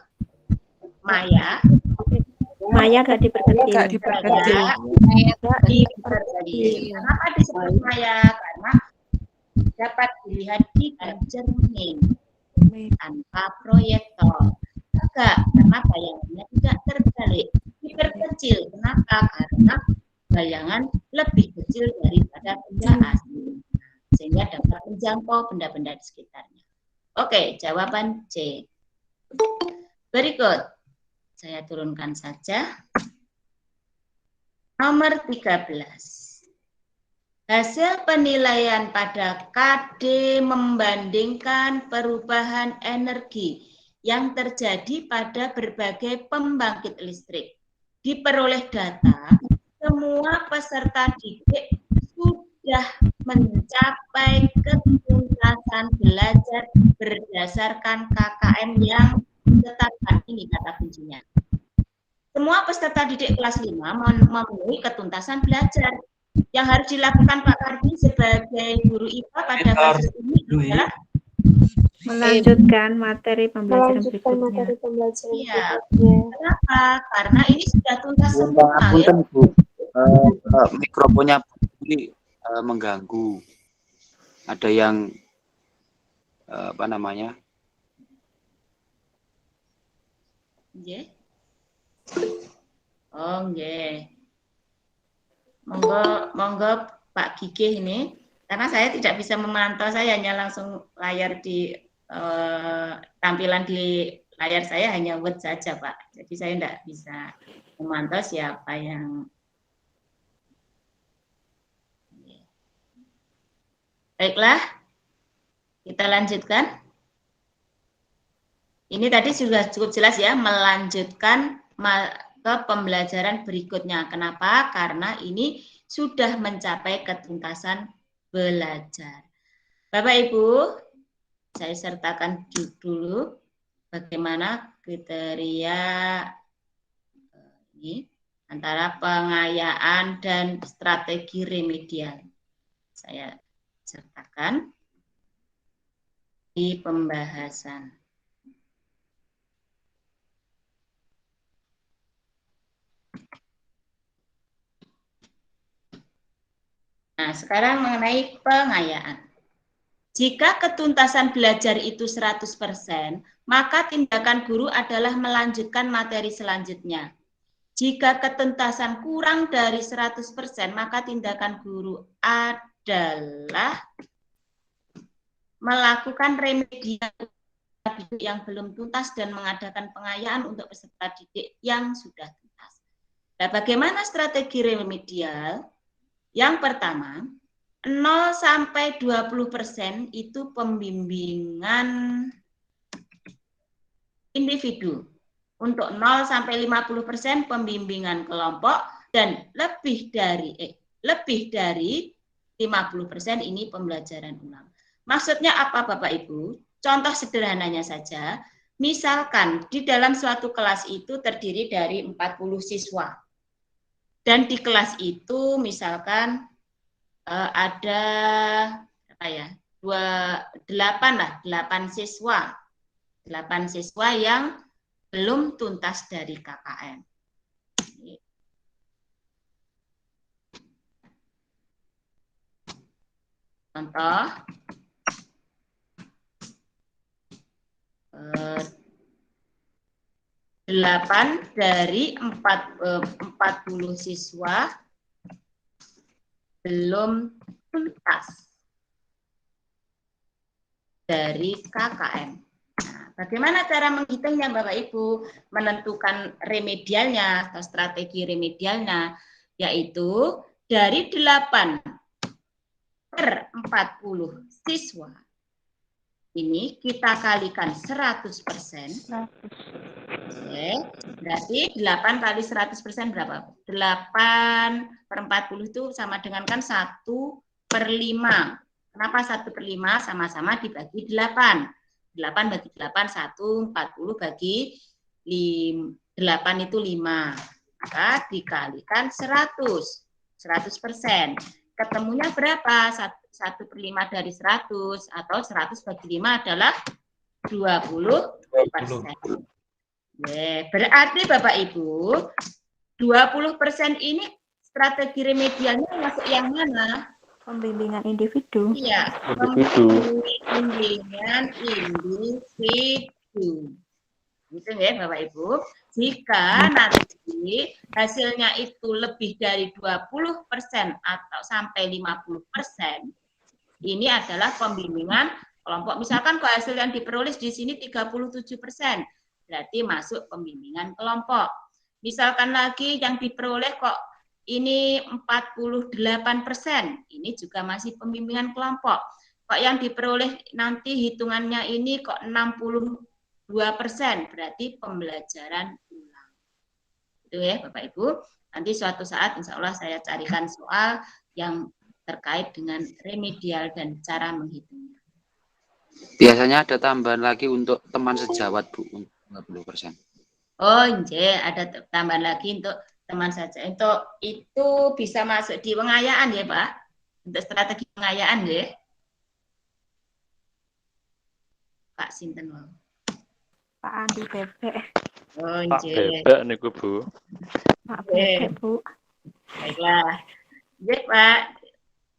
Maya Gak diperkecil. Kenapa disebut maya? Karena dapat dilihat di dalam cermin tanpa proyektor. Enggak, karena bayangannya tidak terbalik. Diperkecil. Kenapa? Karena bayangan lebih kecil daripada benda asli. Sehingga dapat menjangkau benda-benda di sekitarnya. Oke, jawaban C. Berikut. Saya turunkan saja. Nomor 13. Hasil penilaian pada KD membandingkan perubahan energi yang terjadi pada berbagai pembangkit listrik. Diperoleh data, semua peserta didik sudah mencapai ketuntasan belajar berdasarkan KKM yang ditetapkan. Ini kata kuncinya. Semua peserta didik kelas 5 memenuhi ketuntasan belajar. Yang harus dilakukan Pak Kardi sebagai guru IPA pada kasus ini adalah melanjutkan materi pembelajaran berikutnya. Iya. Kenapa? Karena ini sudah tuntas semua. Punten, Bu. Mikrofonnya ini mengganggu. Ada yang apa namanya? Nggih. Oh, nggih. Monggo Pak Gigih ini, karena saya tidak bisa memantau, saya hanya langsung layar di tampilan di layar saya hanya Word saja Pak. Jadi saya tidak bisa memantau siapa yang. Baiklah, kita lanjutkan. Ini tadi sudah cukup jelas ya, melanjutkan ke pembelajaran berikutnya. Kenapa? Karena ini sudah mencapai ketuntasan belajar. Bapak Ibu, saya sertakan dulu bagaimana kriteria ini antara pengayaan dan strategi remedial. Saya sertakan di pembahasan. Nah, sekarang mengenai pengayaan. Jika ketuntasan belajar itu 100%, maka tindakan guru adalah melanjutkan materi selanjutnya. Jika ketuntasan kurang dari 100%, maka tindakan guru adalah melakukan remedial yang belum tuntas dan mengadakan pengayaan untuk peserta didik yang sudah tuntas. Nah, bagaimana strategi remedial? Yang pertama, 0 sampai 20% itu pembimbingan individu. Untuk 0 sampai 50% pembimbingan kelompok dan lebih dari 50% ini pembelajaran ulang. Maksudnya apa Bapak Ibu? Contoh sederhananya saja, misalkan di dalam suatu kelas itu terdiri dari 40 siswa. Dan di kelas itu misalkan ada apa ya, 8 siswa. 8 siswa yang belum tuntas dari KKM. Contoh 8 dari 40 siswa belum tuntas. dari KKM. Nah, bagaimana cara menghitungnya Bapak Ibu? Menentukan remedialnya atau strategi remedialnya, yaitu dari 8 per 40 siswa. Ini kita kalikan 100%. Oke, berarti 8 kali 100% berapa? 8 per 40 itu sama dengan kan 1/5. Kenapa 1/5? Sama-sama dibagi 8. 8 bagi 8, 1, 40 bagi 8 itu 5. Maka dikalikan 100%. Ketemunya berapa? 1/5 dari 100 atau 100 bagi 5 adalah 20%. Berarti Bapak Ibu, 20% ini strategi remedialnya masuk yang mana? Pembimbingan individu. Iya, pembimbingan individu. Gitu ya Bapak Ibu. Jika nanti hasilnya itu lebih dari 20% atau sampai 50%, ini adalah pembimbingan kelompok. Misalkan kalau hasil yang diperoleh di sini 37%, berarti masuk pembimbingan kelompok. Misalkan lagi yang diperoleh kok ini 48%, ini juga masih pembimbingan kelompok. Kok yang diperoleh nanti hitungannya ini kok 62%, berarti pembelajaran ulang. Itu ya Bapak Ibu. Nanti suatu saat insya Allah saya carikan soal yang terkait dengan remedial dan cara menghitungnya. Biasanya ada tambahan lagi untuk teman sejawat, Bu, 50%. Oh, iya, ada tambahan lagi untuk teman saja. Untuk itu bisa masuk di pengayaan ya, Pak? Untuk strategi pengayaan ya. Pak Sinten. Pak Andi Bebek. Oh, Pak iya. Bebek niku, Bu. Pak Bebek, Bu. Baiklah. Iya, Pak.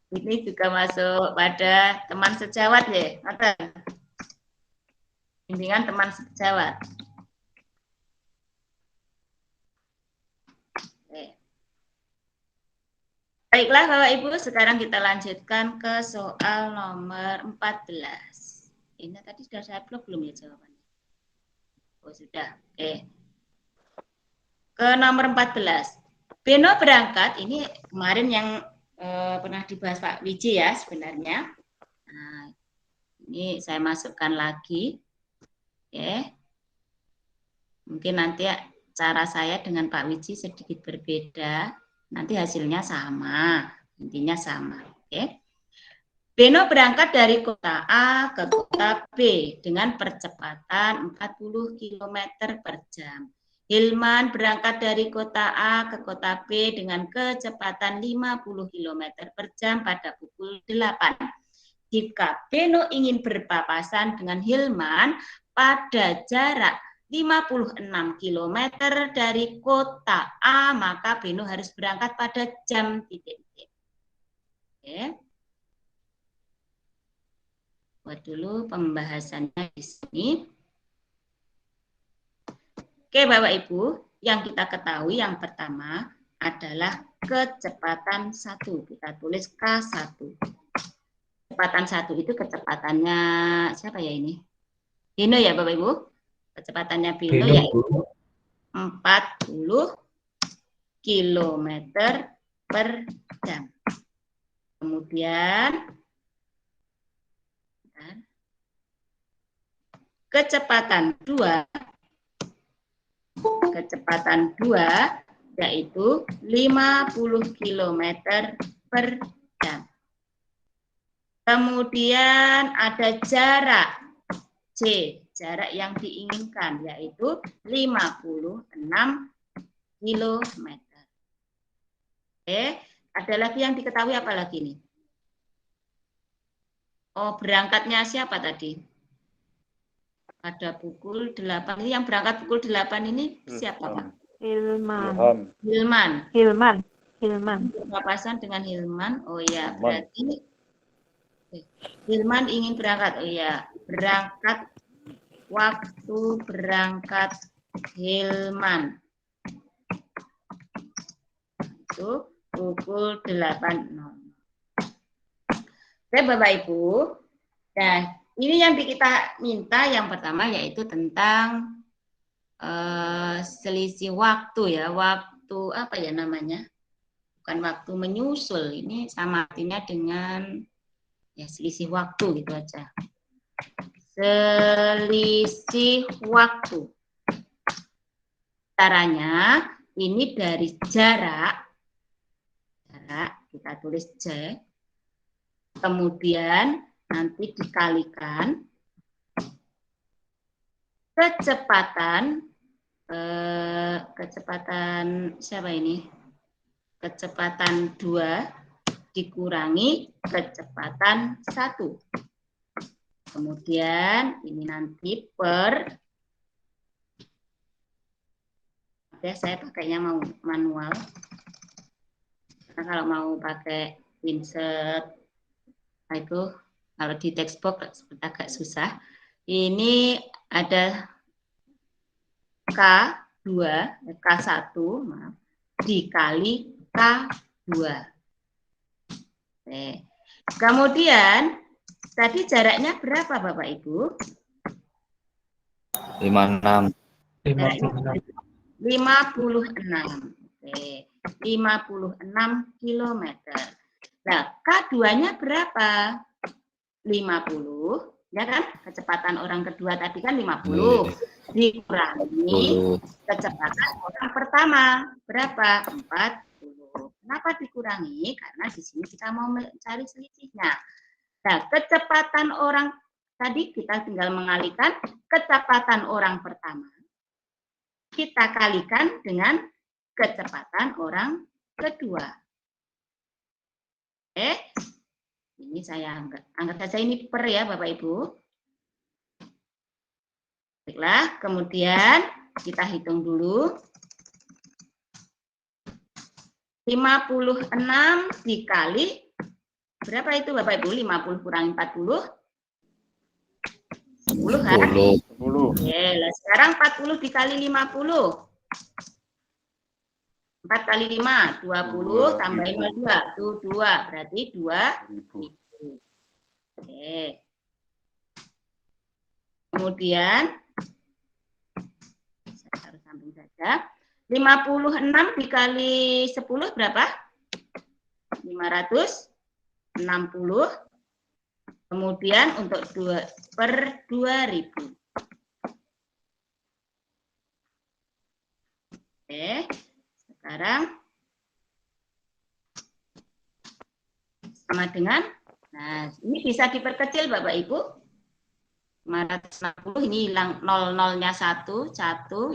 Ini juga masuk pada teman sejawat ya, bimbingan teman sejawat. Baiklah Bapak Ibu, sekarang kita lanjutkan ke soal nomor 14. Ini tadi sudah saya blok belum ya jawabannya? Oh sudah, oke. Ke nomor 14. Beno berangkat, ini kemarin yang pernah dibahas Pak Wiji ya sebenarnya. Nah, ini saya masukkan lagi. Oke. Mungkin nanti cara saya dengan Pak Wiji sedikit berbeda. Nanti hasilnya sama, intinya sama. Oke. Beno berangkat dari kota A ke kota B dengan percepatan 40 km per jam. Hilman berangkat dari kota A ke kota B dengan kecepatan 50 km per jam pada pukul 8. Jika Beno ingin berpapasan dengan Hilman pada jarak 56 km dari kota A, maka Beno harus berangkat pada jam titik-titik. Oke. Buat dulu pembahasannya di sini. Oke Bapak Ibu, yang kita ketahui yang pertama adalah kecepatan 1. Kita tulis K1. Kecepatan 1 itu kecepatannya siapa ya ini? Beno ya Bapak Ibu? Kecepatannya Beno yaitu 40 km per jam. Kemudian kecepatan 2 yaitu 50 km per jam. Kemudian ada jarak C, jarak yang diinginkan yaitu 56 km. Oke, ada lagi yang diketahui apa lagi nih? Oh, berangkatnya siapa tadi? Pada pukul 8. Ini yang berangkat pukul 8 ini siapa, Pak? Hilman. Berpapasan dengan Hilman. Oh ya, berarti Hilman ingin berangkat. Oh ya, berangkat waktu berangkat Hilman. Itu pukul 8.00. Oke Bapak Ibu. Nah, ini yang kita minta yang pertama yaitu tentang selisih waktu ya, waktu apa ya namanya? Bukan waktu menyusul, ini sama artinya dengan ya selisih waktu gitu aja. Selisih waktu. Caranya ini dari jarak kita tulis J, kemudian nanti dikalikan kecepatan siapa ini? Kecepatan 2 dikurangi kecepatan 1. Kemudian ini nanti per, ya saya pakainya mau manual. Karena kalau mau pakai insert itu kalau di textbox agak susah. Ini ada K2, K1 maaf, dikali K2. Oke. Kemudian tadi jaraknya berapa Bapak Ibu? 56. 56. Oke. 56 km. Nah, K2-nya berapa? 50. Ya kan? Kecepatan orang kedua tadi kan 50. Dikurangi kecepatan orang pertama. Berapa? 40. Kenapa dikurangi? Karena di sini kita mau mencari selisihnya. Nah, kecepatan orang tadi kita tinggal mengalihkan kecepatan orang pertama. Kita kalikan dengan kecepatan orang kedua. Ini saya anggap saja ini per ya Bapak Ibu. Baiklah, kemudian kita hitung dulu. 56 dikali berapa itu Bapak Ibu? 50 kurangi 40? 10 kan? 10. Oke, lah sekarang 40 dikali 50. 4 kali 5, 20, tambahin 2, itu 2, berarti 2.000. Oke. Kemudian, saya taruh samping saja, 56 dikali 10 berapa? 560. Kemudian untuk 2 per 2000. Oke. Sekarang sama dengan, nah ini bisa diperkecil Bapak Ibu. 560 ini hilang 00-nya 1,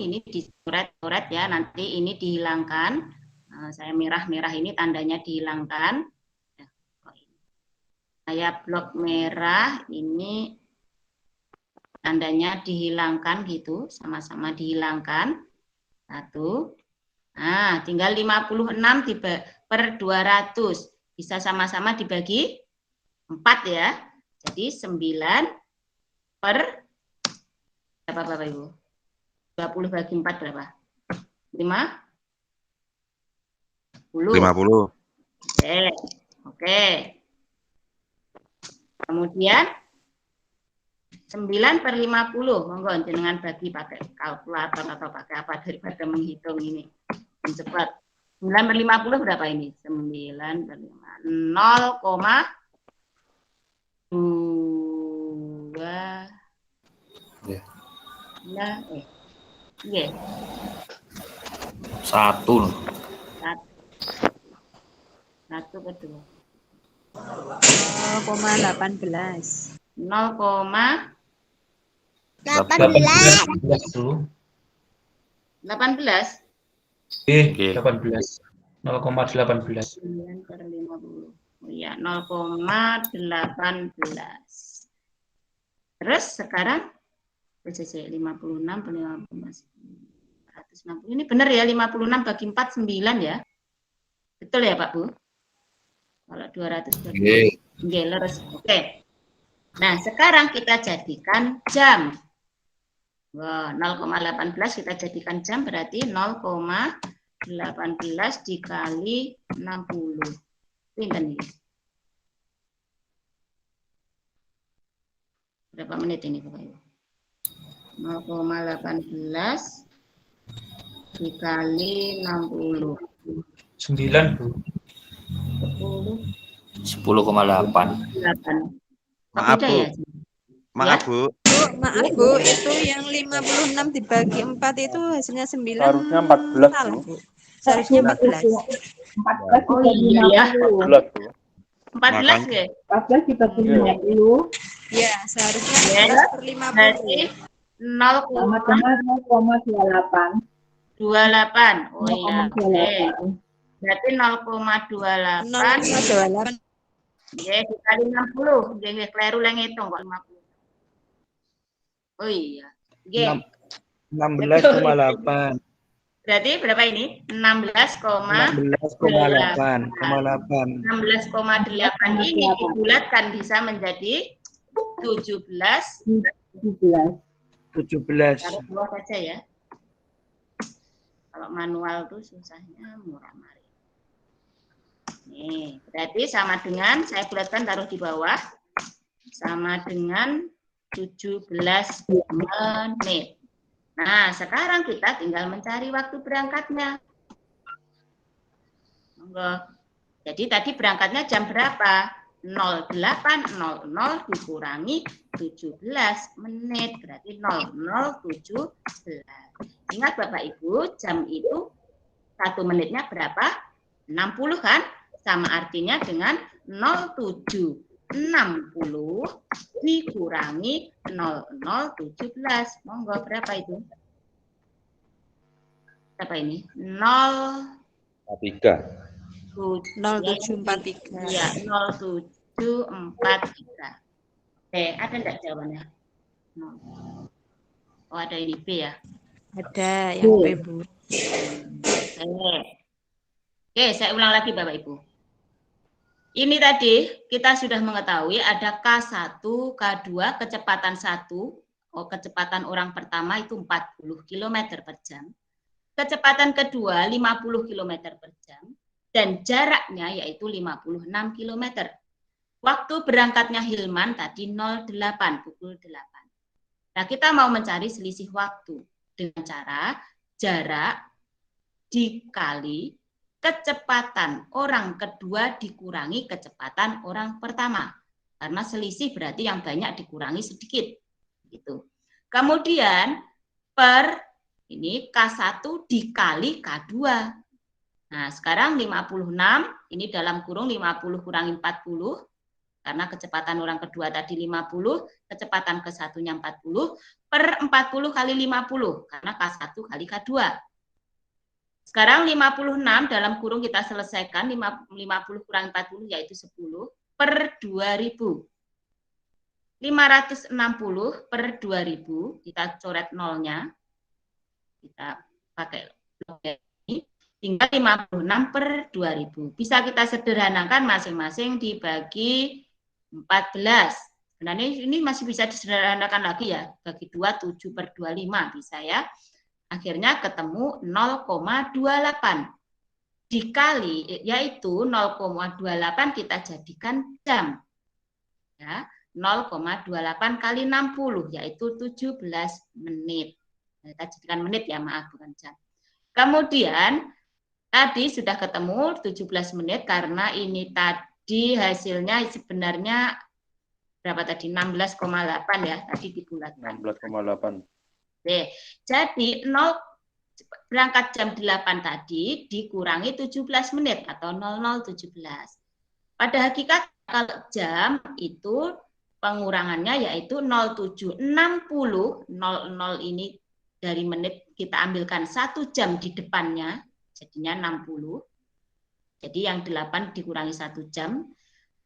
ini dicoret-coret ya, nanti ini dihilangkan. Nah, saya merah-merah ini tandanya dihilangkan. Saya blok merah ini tandanya dihilangkan gitu, sama-sama dihilangkan. 1. Nah, tinggal 56 per 200. Bisa sama-sama dibagi 4 ya. Jadi 9 per berapa Bapak Ibu? 20 bagi 4 berapa? 50. Oke. Kemudian 9 per 50. Monggo jenengan bagi pakai kalkulator atau pakai apa daripada menghitung ini. Cepat. 9 per 50 berapa ini? 9 per 5. 0,2. Ya. Iya. 1 per 2. 0,18. 18. 18. 0,18. 9 per 50. Oh iya, 0,18. Terus sekarang 56 per 50. 160. Ini benar ya, 56 bagi 4, 9 ya. Betul ya Pak Bu? Kalau 200 bagi lurus. Oke. Nah, sekarang kita jadikan jam. Wah, 0,18 kita jadikan jam berarti 0,18 dikali 60. Pinten nih? Berapa menit ini Bapak Ibu? 0,18 dikali 60. 9, Bu. 10. 10,8. 8. Maaf, Beda Bu. ya? Maaf, Ya? Bu. Maaf Bu, itu yang 56 dibagi 4 itu hasilnya 9. Harusnya 14, salah, Bu. Bu. Seharusnya 14. 14 Oh dibagi iya. 14, Bu. 14 ya? 14 dibagi Iya. 50 Ya, seharusnya Ya. 14/50. Berarti sama dengan 0,28. 0,28. Oh iya. Oke. 0,28. Berarti 0,28. 0,28. Oke, dikali 60. Nggih, kleru lek ngitung kok 50. Oh iya. Oke. 16,8. Berarti berapa ini? 16,8. 16,8. 16,8 ini dibulatkan bisa menjadi 17. 17. Taruh bawah saja ya. Kalau manual tuh susahnya murah-mari. Nih, berarti sama dengan saya bulatkan taruh di bawah sama dengan 17 menit. Nah, sekarang kita tinggal mencari waktu berangkatnya. Monggo. Jadi tadi berangkatnya jam berapa? 08.00 dikurangi 17 menit, berarti 00:17. Ingat Bapak Ibu, jam itu 1 menitnya berapa? 60 kan? Sama artinya dengan 07.60 dikurangi 00:17. Monggo, berapa itu? Berapa ini? 3. 0743. Ya, 0743. Ada enggak jawabannya? Oh, ada ini B ya? Ada yang B, Bu. Oke, saya ulang lagi Bapak Ibu. Ini tadi kita sudah mengetahui ada K1, K2, kecepatan 1. Oh, kecepatan orang pertama itu 40 km per jam. Kecepatan kedua 50 km per jam. Dan jaraknya yaitu 56 km. Waktu berangkatnya Hilman tadi 08, pukul 8. Nah, kita mau mencari selisih waktu dengan cara jarak dikali kecepatan orang kedua dikurangi kecepatan orang pertama. Karena selisih berarti yang banyak dikurangi sedikit. Gitu. Kemudian per ini K1 dikali K2. Nah, sekarang 56, ini dalam kurung 50 kurangi 40, karena kecepatan orang kedua tadi 50, kecepatan ke satunya 40, per 40 kali 50, karena K1 kali K2. Sekarang 56 dalam kurung kita selesaikan, 50 kurangi 40 yaitu 10, per 2000. 560 per 2000, kita coret nolnya, kita pakai blok ini. Tinggal 56 per 2000. Bisa kita sederhanakan masing-masing dibagi 14. Sebenarnya ini masih bisa disederhanakan lagi ya. Bagi 2, 7 per 25 bisa ya. Akhirnya ketemu 0,28. Dikali, yaitu 0,28 kita jadikan jam. Ya, 0,28 kali 60, yaitu 17 menit. Kita jadikan menit ya, maaf bukan jam. Kemudian, tadi sudah ketemu 17 menit karena ini tadi hasilnya sebenarnya berapa tadi? 16,8 ya, tadi dibulatkan. 16,8. Oke, jadi berangkat jam 8 tadi dikurangi 17 menit atau 00:17. Pada hakikat kalau jam itu pengurangannya yaitu 0760, 00 ini dari menit kita ambilkan 1 jam di depannya. Jadinya 60. Jadi yang 8 dikurangi 1 jam.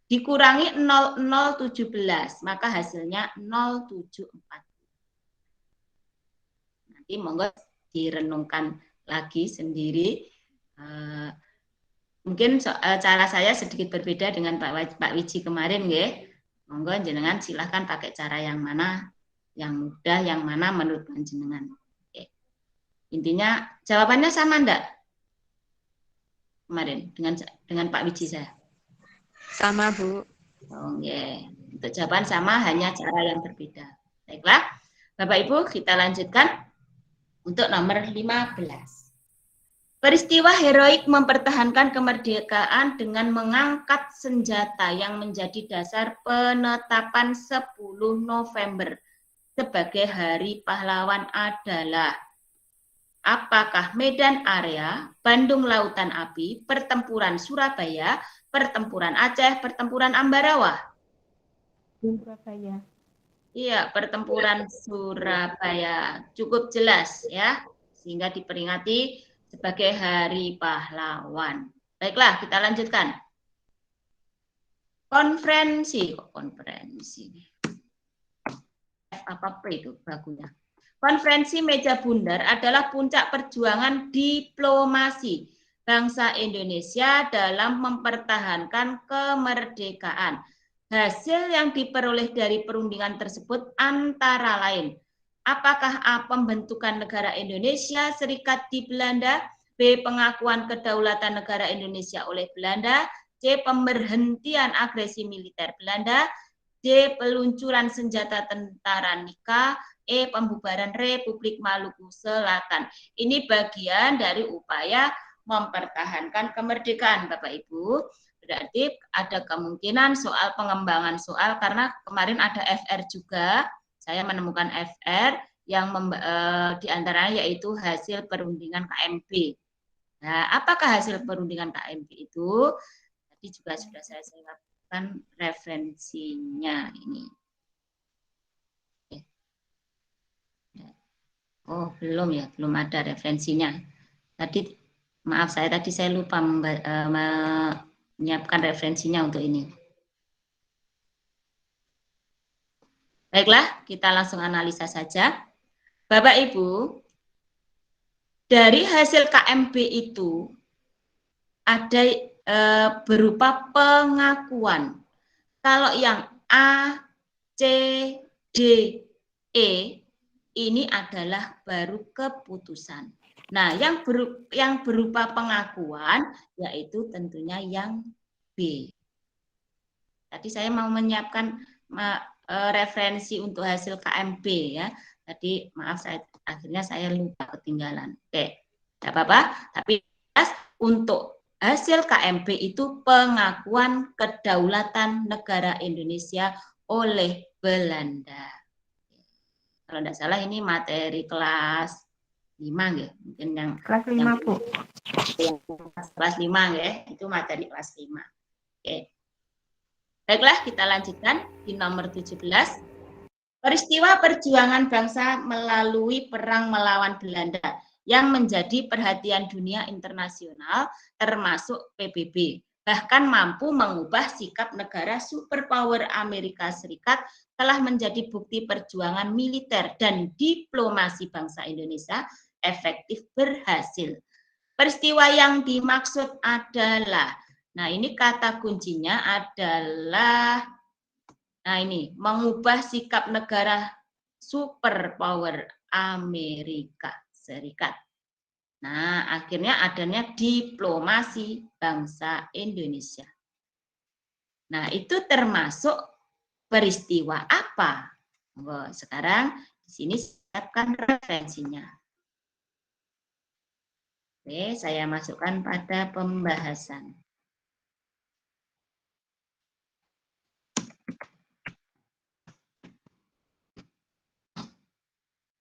Dikurangi 00:17. Maka hasilnya 0,74. Nanti monggo direnungkan lagi sendiri. Mungkin cara saya sedikit berbeda dengan Pak Wiji kemarin ya. Monggo jenengan silahkan pakai cara yang mana, yang mudah, yang mana menurut panjenengan. Oke. Intinya jawabannya sama enggak? Kemarin dengan Pak Wiji saya. Sama, Bu. Oh, yeah. Untuk jawaban sama, hanya cara yang berbeda. Baiklah, Bapak Ibu, kita lanjutkan untuk nomor 15. Peristiwa heroik mempertahankan kemerdekaan dengan mengangkat senjata yang menjadi dasar penetapan 10 November sebagai Hari Pahlawan adalah apakah Medan Area, Bandung Lautan Api, Pertempuran Surabaya, Pertempuran Aceh, Pertempuran Ambarawa? Surabaya. Iya, Pertempuran Surabaya. Cukup jelas ya, sehingga diperingati sebagai Hari Pahlawan. Baiklah, kita lanjutkan. Konferensi. Apa itu bakunya? Konferensi Meja Bundar adalah puncak perjuangan diplomasi bangsa Indonesia dalam mempertahankan kemerdekaan. Hasil yang diperoleh dari perundingan tersebut antara lain, apakah A. Pembentukan negara Indonesia Serikat di Belanda, B. Pengakuan kedaulatan negara Indonesia oleh Belanda, C. Pemberhentian agresi militer Belanda, D. Peluncuran senjata tentara Nika, E. Pembubaran Republik Maluku Selatan. Ini bagian dari upaya mempertahankan kemerdekaan, Bapak Ibu. Berarti ada kemungkinan soal pengembangan soal, karena kemarin ada FR juga. Saya menemukan FR yang diantaranya yaitu hasil perundingan KMP. Nah, apakah hasil perundingan KMP itu? Tadi juga sudah saya lakukan referensinya ini. Oh, belum ya, belum ada referensinya. Tadi, maaf saya lupa menyiapkan referensinya untuk ini. Baiklah, kita langsung analisa saja. Bapak Ibu, dari hasil KMP itu ada berupa pengakuan. Kalau yang A, C, D, E ini adalah baru keputusan. Nah, yang berupa pengakuan yaitu tentunya yang B. Tadi saya mau menyiapkan referensi untuk hasil KMP ya. Tadi maaf akhirnya saya lupa, ketinggalan. Oke, tidak apa-apa. Tapi untuk hasil KMP itu pengakuan kedaulatan negara Indonesia oleh Belanda. Kalau tidak salah ini materi kelas 5 ya, mungkin yang kelas 5 Bu. Kelas 5 ya, itu materi kelas 5. Oke. Baiklah, kita lanjutkan di nomor 17. Peristiwa perjuangan bangsa melalui perang melawan Belanda yang menjadi perhatian dunia internasional termasuk PBB, bahkan mampu mengubah sikap negara superpower Amerika Serikat, telah menjadi bukti perjuangan militer dan diplomasi bangsa Indonesia efektif berhasil. Peristiwa yang dimaksud adalah, nah ini kata kuncinya adalah, nah ini, mengubah sikap negara superpower Amerika Serikat. Nah, akhirnya adanya diplomasi bangsa Indonesia. Nah, itu termasuk peristiwa apa? Sekarang di sini siapkan referensinya. Oke, saya masukkan pada pembahasan.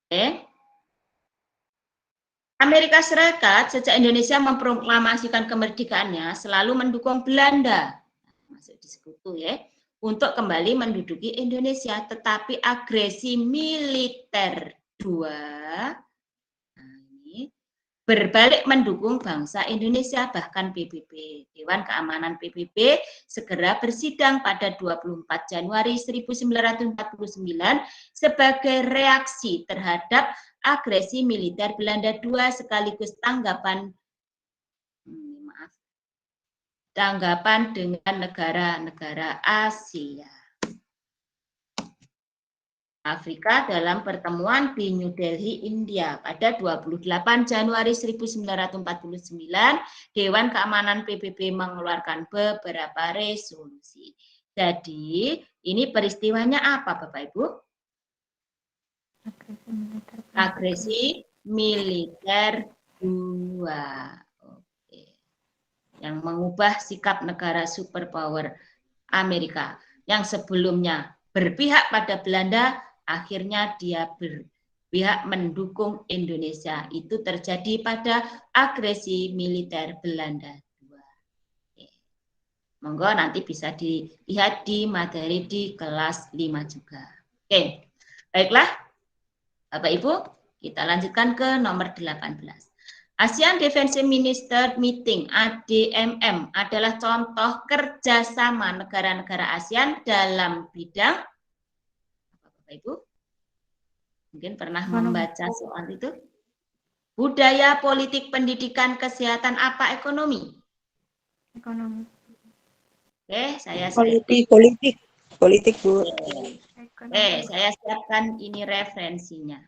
Oke. Amerika Serikat sejak Indonesia memproklamasikan kemerdekaannya selalu mendukung Belanda, masuk di sekutu ya, untuk kembali menduduki Indonesia, tetapi agresi militer berbalik mendukung bangsa Indonesia, bahkan PBB. Dewan Keamanan PBB segera bersidang pada 24 Januari 1949 sebagai reaksi terhadap agresi militer Belanda II sekaligus tanggapan dengan negara-negara Asia. Afrika dalam pertemuan di New Delhi, India pada 28 Januari 1949, Dewan Keamanan PBB mengeluarkan beberapa resolusi. Jadi, ini peristiwanya apa Bapak Ibu? Agresi militer 2. Oke. Yang mengubah sikap negara superpower Amerika yang sebelumnya berpihak pada Belanda, akhirnya dia berpihak mendukung Indonesia. Itu terjadi pada agresi militer Belanda 2. Oke. Monggo nanti bisa dilihat di materi di kelas 5 juga. Oke. Baiklah, Bapak Ibu, kita lanjutkan ke nomor 18. ASEAN Defense Minister Meeting ADMM adalah contoh kerjasama negara-negara ASEAN dalam bidang Bapak Ibu mungkin pernah membaca soal itu. Budaya, politik, pendidikan, kesehatan, apa ekonomi? Ekonomi. Oke, saya Politik, Bu. Oke, saya siapkan ini referensinya.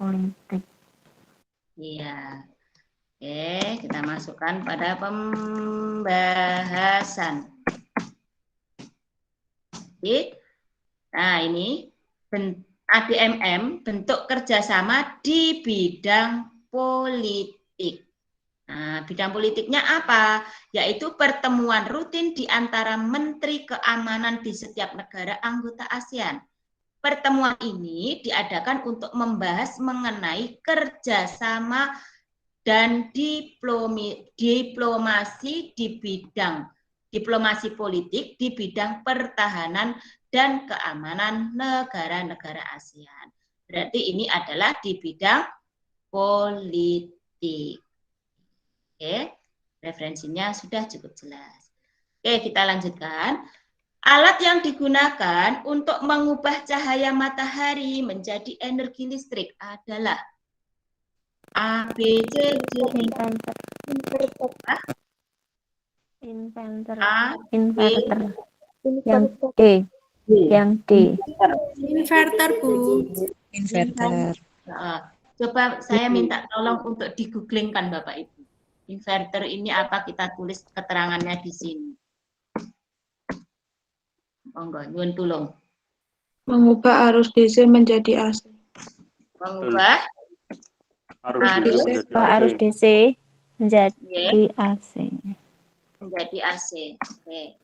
Politik. Iya. Oke, kita masukkan pada pembahasan. Nah, ini ADMM, bentuk kerjasama di bidang politik. Nah, bidang politiknya apa? Yaitu pertemuan rutin di antara Menteri Keamanan di setiap negara anggota ASEAN. Pertemuan ini diadakan untuk membahas mengenai kerjasama dan diplomasi di bidang diplomasi politik di bidang pertahanan dan keamanan negara-negara ASEAN. Berarti ini adalah di bidang politik. Oke, referensinya sudah cukup jelas. Oke, kita lanjutkan. Alat yang digunakan untuk mengubah cahaya matahari menjadi energi listrik adalah A, B, C, D, Inverter. Inverter. A, Inverter. Yang D. Yang D. Inverter, Bu. Inverter. Coba saya minta tolong untuk di-googlingkan Bapak Ibu. Inverter ini apa, kita tulis keterangannya di sini. Monggo, nyuwun tulung. Mengubah arus DC menjadi AC. Mengubah Arus DC menjadi AC. Menjadi AC. Oke.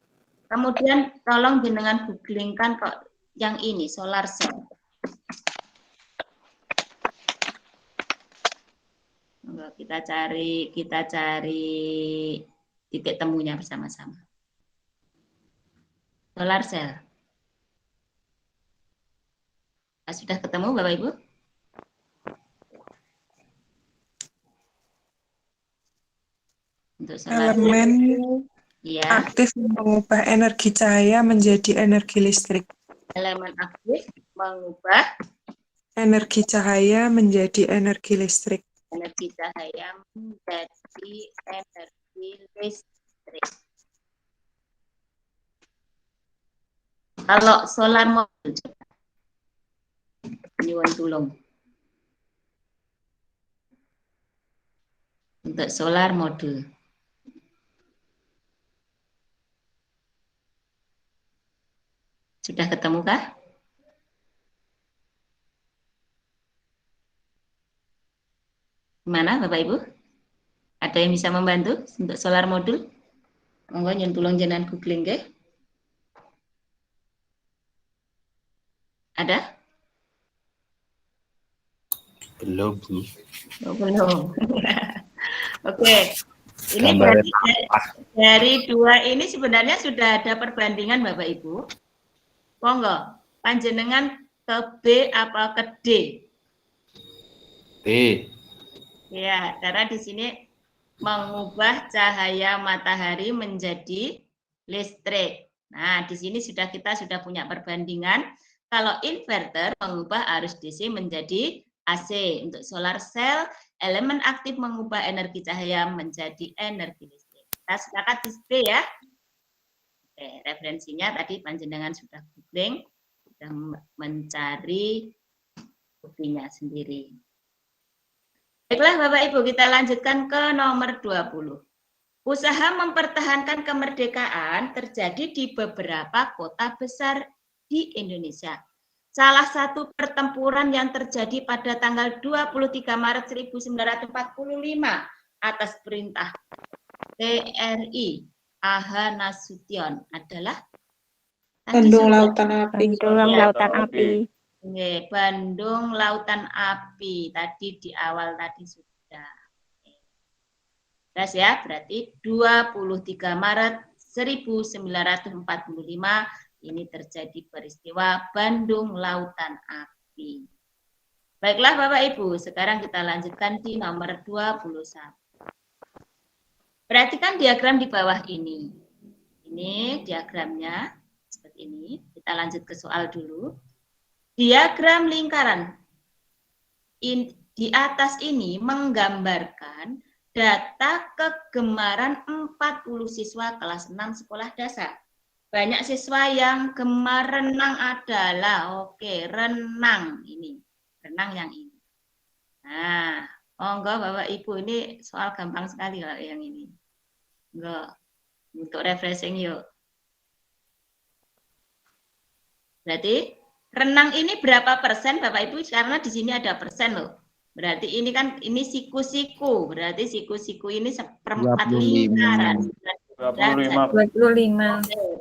Kemudian tolong jenengan googlingkan kok yang ini, solar cell. Monggo, kita cari titik temunya bersama-sama. Solar cell. Sudah ketemu Bapak Ibu? Untuk solar Elemen ya. aktif mengubah energi cahaya menjadi energi listrik. Elemen aktif mengubah Energi cahaya menjadi energi listrik. energi cahaya menjadi energi listrik. Kalau solar modul, nyuwun tulung. Untuk solar modul. Sudah ketemu kah? Gimana Bapak Ibu? Ada yang bisa membantu untuk solar modul? Monggo nyuwun tulung jenengan googling nggih. Ada? Belum, Bu. Oh, belum. Oke. Ini dari dua ini sebenarnya sudah ada perbandingan Bapak Ibu. Monggo, panjenengan ke B apa ke D? B. Ya, karena di sini mengubah cahaya matahari menjadi listrik. Nah, di sini kita sudah punya perbandingan. Kalau inverter mengubah arus DC menjadi AC. Untuk solar cell, elemen aktif mengubah energi cahaya menjadi energi listrik. Kita sepakat di B ya. Oke, referensinya tadi panjenengan sudah googling, sudah mencari buktinya sendiri. Baiklah Bapak Ibu, kita lanjutkan ke nomor 20. Usaha mempertahankan kemerdekaan terjadi di beberapa kota besar di Indonesia. Salah satu pertempuran yang terjadi pada tanggal 23 Maret 1945 atas perintah TRI AH Nasution adalah Bandung Lautan Api. Bandung Lautan Api. Bandung Lautan Api. Tadi di awal tadi sudah. Jelas ya, berarti 23 Maret 1945 ini terjadi peristiwa Bandung Lautan Api. Baiklah Bapak Ibu, sekarang kita lanjutkan di nomor 21. Perhatikan diagram di bawah ini. Ini diagramnya seperti ini. Kita lanjut ke soal dulu. Diagram lingkaran. Di atas ini menggambarkan data kegemaran 40 siswa kelas 6 sekolah dasar. Banyak siswa yang gemar renang adalah, renang ini. Renang yang ini. Nah, monggo Bapak Ibu, ini soal gampang sekali kalau yang ini. Enggak, untuk refreshing yuk. Berarti renang ini berapa persen Bapak Ibu? Karena di sini ada persen loh. Berarti ini kan ini siku-siku. Berarti siku-siku ini seperempat lingkaran. 25.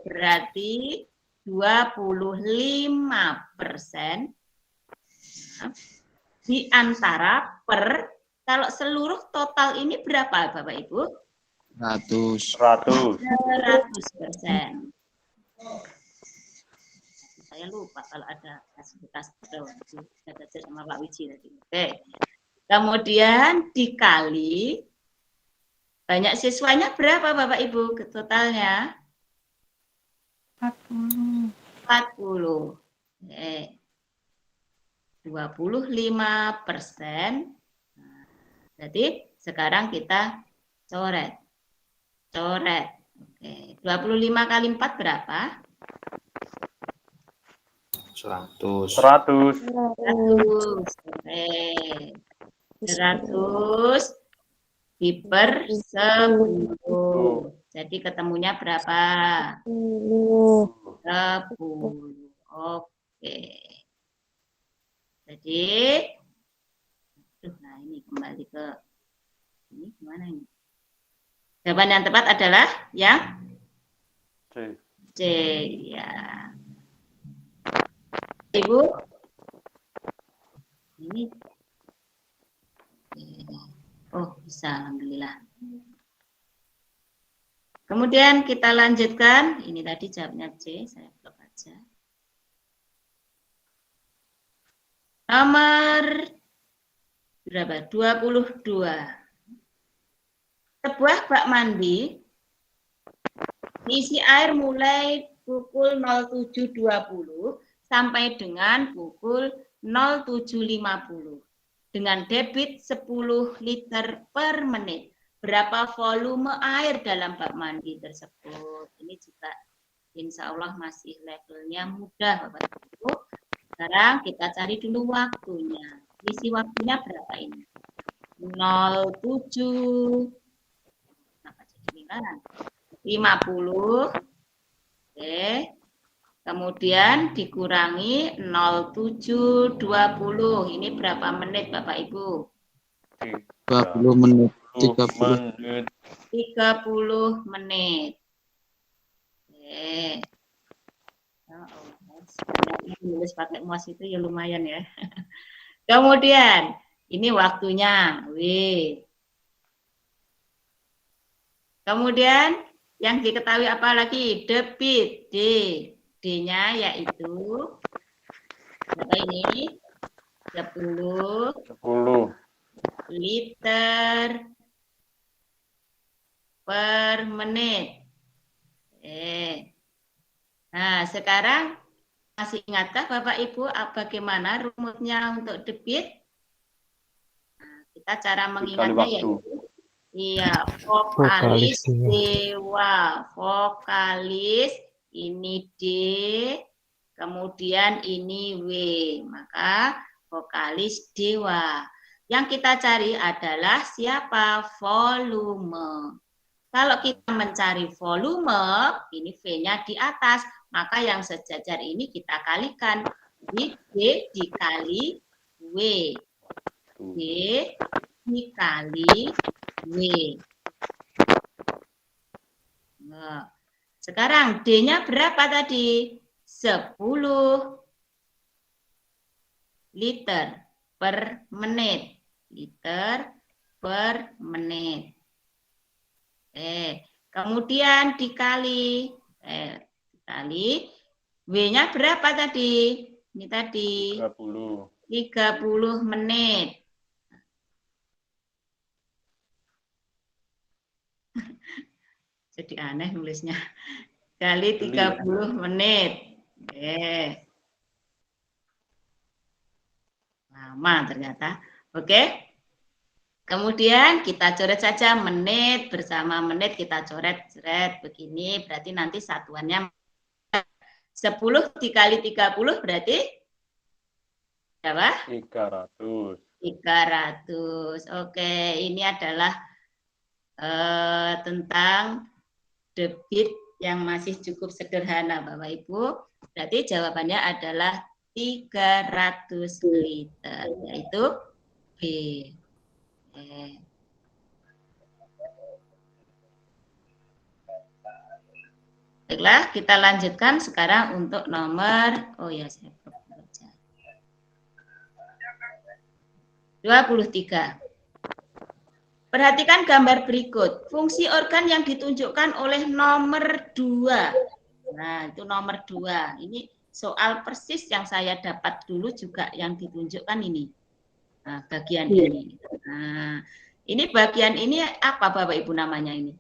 Berarti 25% di antara per, kalau seluruh total ini berapa Bapak Ibu? 100. 100%. Saya lupa kalau ada klasifikasi belajar sama Pak Wiji tadi. Oke. Kemudian dikali banyak siswanya berapa Bapak Ibu totalnya? 40. 25%. Berarti sekarang kita coret. Oke. 25 kali 4 berapa? 100. 100. Oke. 100 diper 10. Jadi ketemunya berapa? 10. Oke. Jadi, nah ini kembali ke ini gimana ini? Jawaban yang tepat adalah yang C. Ya. Ibu, ini, oh bisa, alhamdulillah. Kemudian kita lanjutkan, ini tadi jawabnya C, saya blok aja. Nomor berapa? 22. Sebuah bak mandi diisi air mulai pukul 07.20 sampai dengan pukul 07.50 dengan debit 10 liter per menit. Berapa volume air dalam bak mandi tersebut? Ini juga insya Allah masih levelnya mudah Bapak Ibu. Sekarang kita cari dulu waktunya. Isi waktunya berapa ini? 07. Kenapa jadi lingkaran? 50. Oke. Kemudian dikurangi 07.20. Ini berapa menit Bapak Ibu? 20 menit. 30. 30 menit. Oke. Nulis pakai mouse itu ya lumayan ya. Kemudian ini waktunya, W. Kemudian yang diketahui apa lagi? Debit, D. D-nya yaitu berapa ini? 10 liter per menit. Nah, sekarang masih ingatkah Bapak Ibu bagaimana rumusnya untuk debit? Nah, kita cara mengingatnya yaitu vokalis dewa, vokalis ini D, kemudian ini W, maka vokalis dewa. Yang kita cari adalah siapa? Volume. Kalau kita mencari volume, ini V-nya di atas, maka yang sejajar ini kita kalikan. Jadi D dikali W. D dikali W. Nah, sekarang D-nya berapa tadi? 10 liter per menit. Liter per menit. Kemudian dikali W-nya berapa tadi? Ini tadi 30 menit. Jadi aneh nulisnya. Kali 30 menit. Lama ternyata. Oke. Kemudian kita coret saja menit bersama menit, kita coret begini, berarti nanti satuannya 10 dikali 30 berarti berapa? 300. 300. Oke, ini adalah tentang debit yang masih cukup sederhana Bapak Ibu. Berarti jawabannya adalah 300 liter, yaitu B. Baiklah, kita lanjutkan sekarang untuk nomor, saya baca. 23. Perhatikan gambar berikut. Fungsi organ yang ditunjukkan oleh nomor 2. Nah, itu nomor 2. Ini soal persis yang saya dapat dulu juga yang ditunjukkan ini. Nah, bagian ini. Nah, ini bagian ini apa Bapak Ibu namanya ini?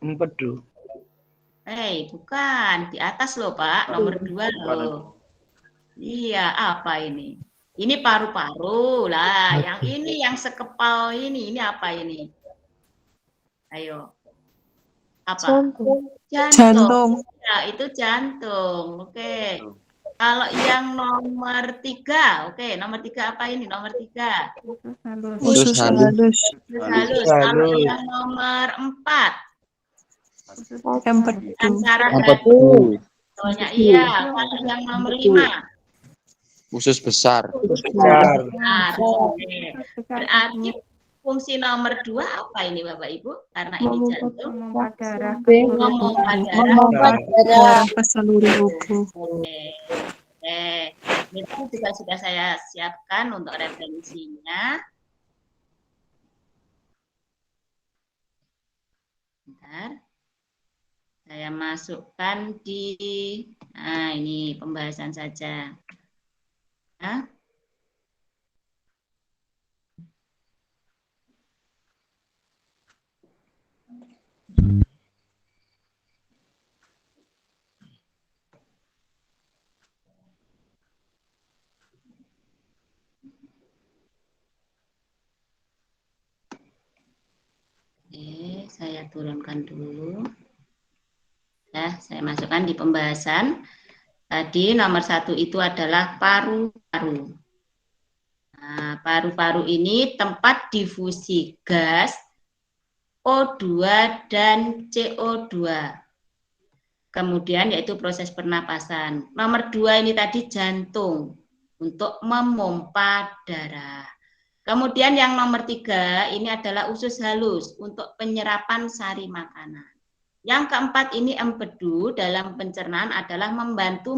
Empedu. Bukan. Di atas loh Pak, nomor 2 loh. Iya, apa ini? Ini paru-paru lah. Yang ini yang sekepal ini apa ini? Ayo. Apa? Jantung. Ya, itu jantung. Oke. Kalau yang nomor 3, nomor 3 apa ini? Nomor 3. Usus halus. Kalau yang nomor 4. Empedu. Empedu. Iya. Kalau yang nomor 5. Usus besar. Besar. Berarti fungsi nomor 2 apa ini Bapak Ibu? Karena ini jantung. Memompa darah ke seluruh tubuh. Itu juga sudah saya siapkan untuk referensinya. Bentar. Saya masukkan di, ini pembahasan saja. Ya. Saya turunkan dulu. Saya masukkan di pembahasan. Tadi nomor 1 itu adalah paru-paru. Nah, paru-paru ini tempat difusi gas O2 dan CO2. Kemudian yaitu proses pernapasan. Nomor 2 ini tadi jantung untuk memompa darah. Kemudian yang nomor 3 ini adalah usus halus untuk penyerapan sari makanan. Yang keempat ini empedu dalam pencernaan adalah membantu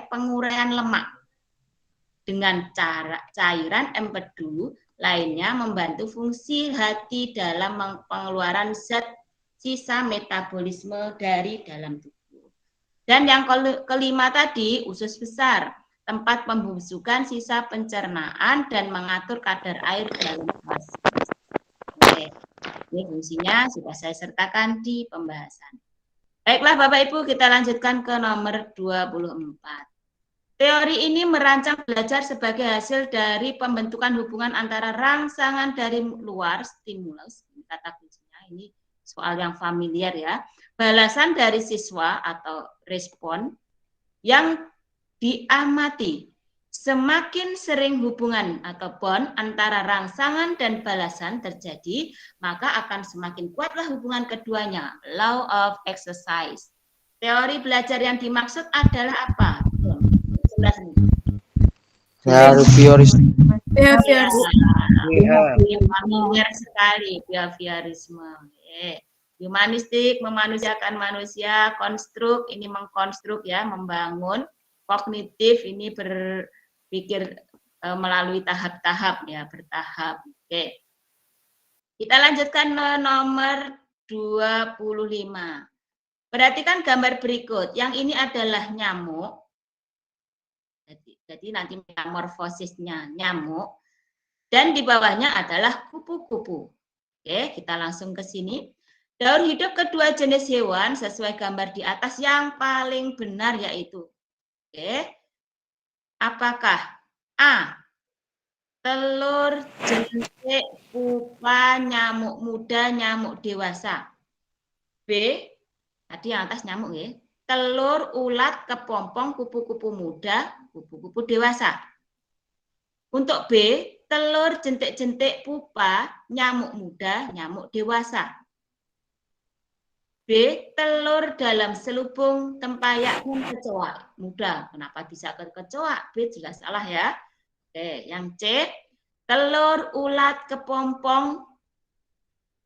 penguraian lemak. Dengan cara cairan empedu lainnya membantu fungsi hati dalam pengeluaran zat sisa metabolisme dari dalam tubuh. Dan yang kelima tadi usus besar, tempat pembusukan sisa pencernaan dan mengatur kadar air dalam tubuh. Oke. Ini fungsinya sudah saya sertakan di pembahasan. Baiklah Bapak Ibu, kita lanjutkan ke nomor 24. Teori ini merancang belajar sebagai hasil dari pembentukan hubungan antara rangsangan dari luar, stimulus, kata kuncinya ini soal yang familiar ya, balasan dari siswa atau respon yang diamati, Semakin sering hubungan atau bond antara rangsangan dan balasan terjadi, maka akan semakin kuatlah hubungan keduanya. Law of exercise. Teori belajar yang dimaksud adalah apa? Jelas nih. Familiar sekali behaviorisme. Humanistik memanusiakan manusia, konstruk ini mengkonstruk ya, membangun. Kognitif ini berpikir melalui tahap-tahap ya, bertahap. Oke. Kita lanjutkan nomor 25. Perhatikan gambar berikut. Yang ini adalah nyamuk. Jadi nanti metamorfosisnya nyamuk. Dan di bawahnya adalah kupu-kupu. Oke, kita langsung ke sini. Daur hidup kedua jenis hewan sesuai gambar di atas yang paling benar yaitu. Oke. Apakah A. Telur, jentik, pupa, nyamuk muda, nyamuk dewasa. B. Tadi yang atas nyamuk ya. Telur, ulat, kepompong, kupu-kupu muda, kupu-kupu dewasa. Untuk B, telur, jentik-jentik, pupa, nyamuk muda, nyamuk dewasa. B, telur dalam selubung, tempayak, dan kecoa muda. Kenapa bisa ke kecoa? B jelas salah ya. Oke, yang C, telur, ulat, kepompong,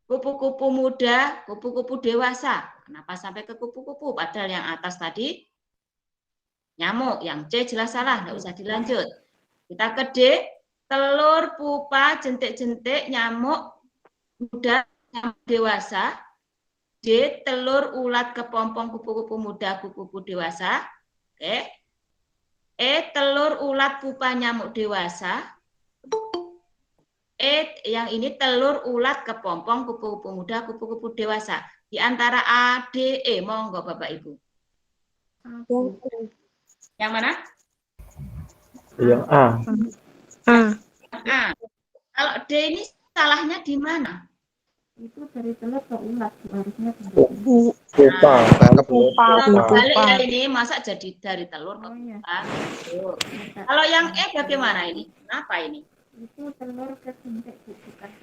kupu-kupu muda, kupu-kupu dewasa. Kenapa sampai ke kupu-kupu? Padahal yang atas tadi nyamuk. Yang C jelas salah, nggak usah dilanjut. Kita ke D, telur, pupa, jentik-jentik, nyamuk muda, nyamuk dewasa. D, telur, ulat, kepompong, kupu-kupu muda, kupu-kupu dewasa. Oke. E, telur, ulat, pupa, nyamuk dewasa. E, yang ini telur, ulat, kepompong, kupu-kupu muda, kupu-kupu dewasa. Di antara A, D, E, monggo Bapak Ibu. Yang mana? Yang A. A. Kalau D ini salahnya di mana? Itu dari telur ke ulat harusnya. Pupa. Balik ya ini, masa jadi dari telur ke pupa? Kalau yang E bagaimana ini? Kenapa ini? Itu telur ke jentik.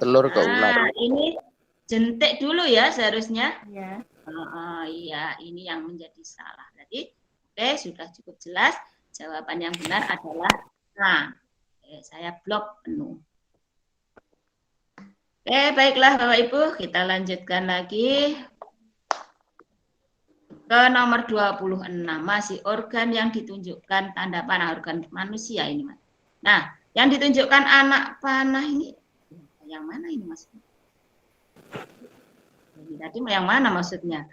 Telur ke ulat. Ini jentik dulu ya seharusnya. Iya. Iya, ini yang menjadi salah. Jadi, oke, sudah cukup jelas. Jawaban yang benar adalah nah. Saya blok penuh. Baiklah Bapak Ibu, kita lanjutkan lagi ke nomor 26. Masih organ yang ditunjukkan tanda panah, organ manusia ini, Mas. Nah, yang ditunjukkan anak panah ini yang mana ini maksudnya? Tadi yang mana maksudnya?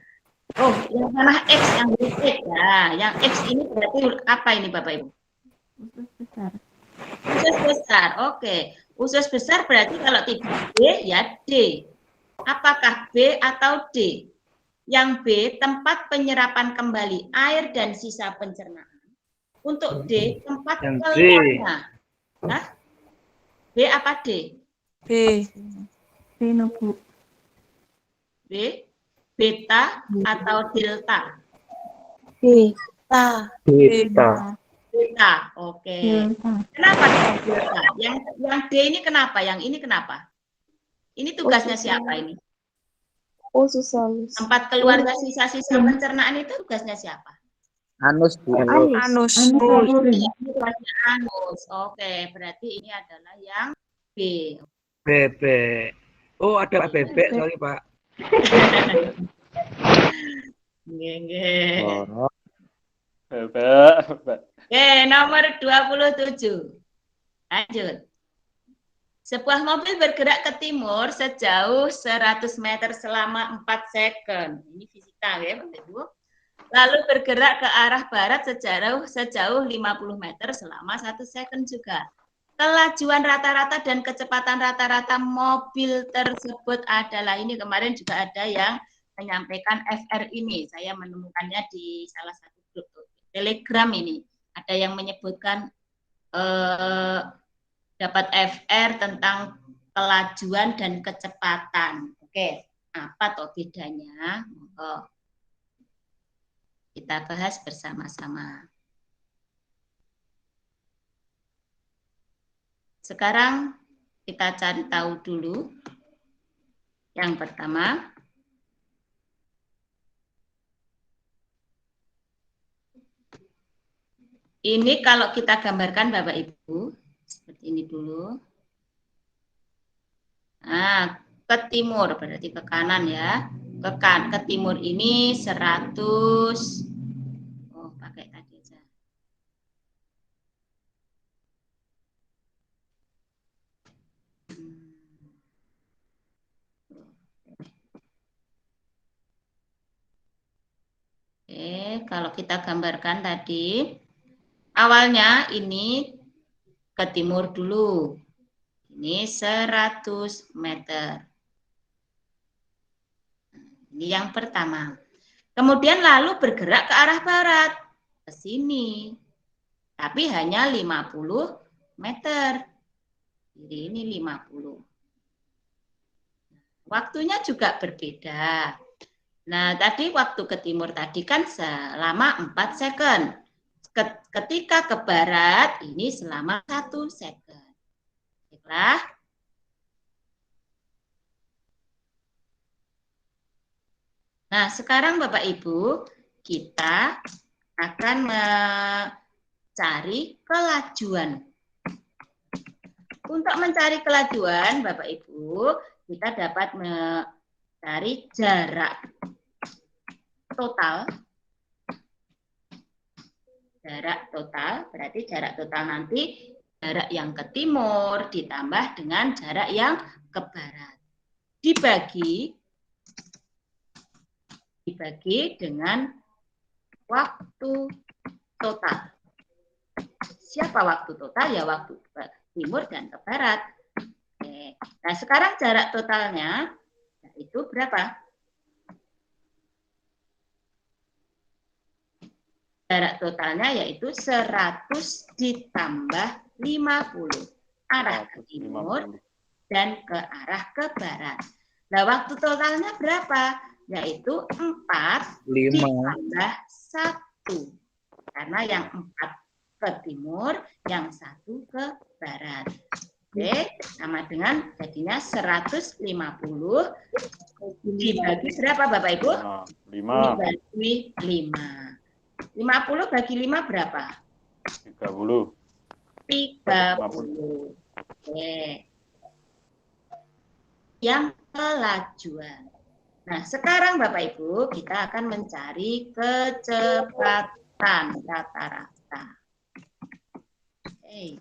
Oh, yang panah X, yang X ya. Yang X ini berarti apa ini Bapak Ibu? Usus besar. Usus besar, oke. Usus besar berarti kalau tidak B, ya D. Apakah B atau D? Yang B, tempat penyerapan kembali air dan sisa pencernaan. Untuk D, tempat keluarnya. Hah? B apa D? B. B, Bu. B, beta atau delta? Beta. Delta, oke. Kenapa delta? Yang D ini kenapa? Yang ini kenapa? Ini tugasnya siapa ini? Tempat keluarga sisa-sisa pencernaan itu tugasnya siapa? Anus, Bu. Anus. Tugasnya anus. Oke, berarti ini adalah yang B. Bebek. Oh, ada bebek, sorry Pak. Oke, nomor 27. Lanjut. Sebuah mobil bergerak ke timur sejauh 100 meter selama 4 second. Ini fisika ya, Bapak Ibu. Lalu bergerak ke arah barat sejauh 50 meter selama 1 second juga. Kelajuan rata-rata dan kecepatan rata-rata mobil tersebut adalah, ini kemarin juga ada yang menyampaikan FR ini. Saya menemukannya di salah satu grup Telegram ini. Ada yang menyebutkan dapat FR tentang kelajuan dan kecepatan. Oke, apa toh bedanya? Kita bahas bersama-sama. sekarang kita cari tahu dulu. Yang pertama, ini kalau kita gambarkan Bapak Ibu, seperti ini dulu. Nah, ke timur, berarti ke kanan ya. Ke timur ini 100. Oh, pakai tadi aja. Oke, kalau kita gambarkan tadi, awalnya ini ke timur dulu. Ini 100 meter. Ini yang pertama. Kemudian lalu bergerak ke arah barat. Ke sini. Tapi hanya 50 meter. Jadi ini 50. Waktunya juga berbeda. Nah, tadi waktu ke timur tadi kan selama 4 second. Ketika ke barat, ini selama 1 second. Baiklah. Nah, sekarang Bapak Ibu, kita akan mencari kelajuan. Untuk mencari kelajuan, Bapak Ibu, kita dapat mencari jarak total. Jarak total, berarti jarak total nanti jarak yang ke timur ditambah dengan jarak yang ke barat. Dibagi dengan waktu total. Siapa waktu total? Ya waktu ke timur dan ke barat. Oke. Nah, sekarang jarak totalnya itu berapa? Jarak totalnya yaitu 100 ditambah 50. Arah ke timur dan ke arah ke barat. Nah, waktu totalnya berapa? Yaitu 4 ditambah 1. Karena yang 4 ke timur, yang 1 ke barat. Oke, sama dengan jadinya 150 dibagi berapa Bapak Ibu? 5. Dibagi 5. 50 bagi 5 berapa? 30. 30. Oke. Yang kelajuan. Nah, sekarang Bapak Ibu, kita akan mencari kecepatan rata-rata. Oke.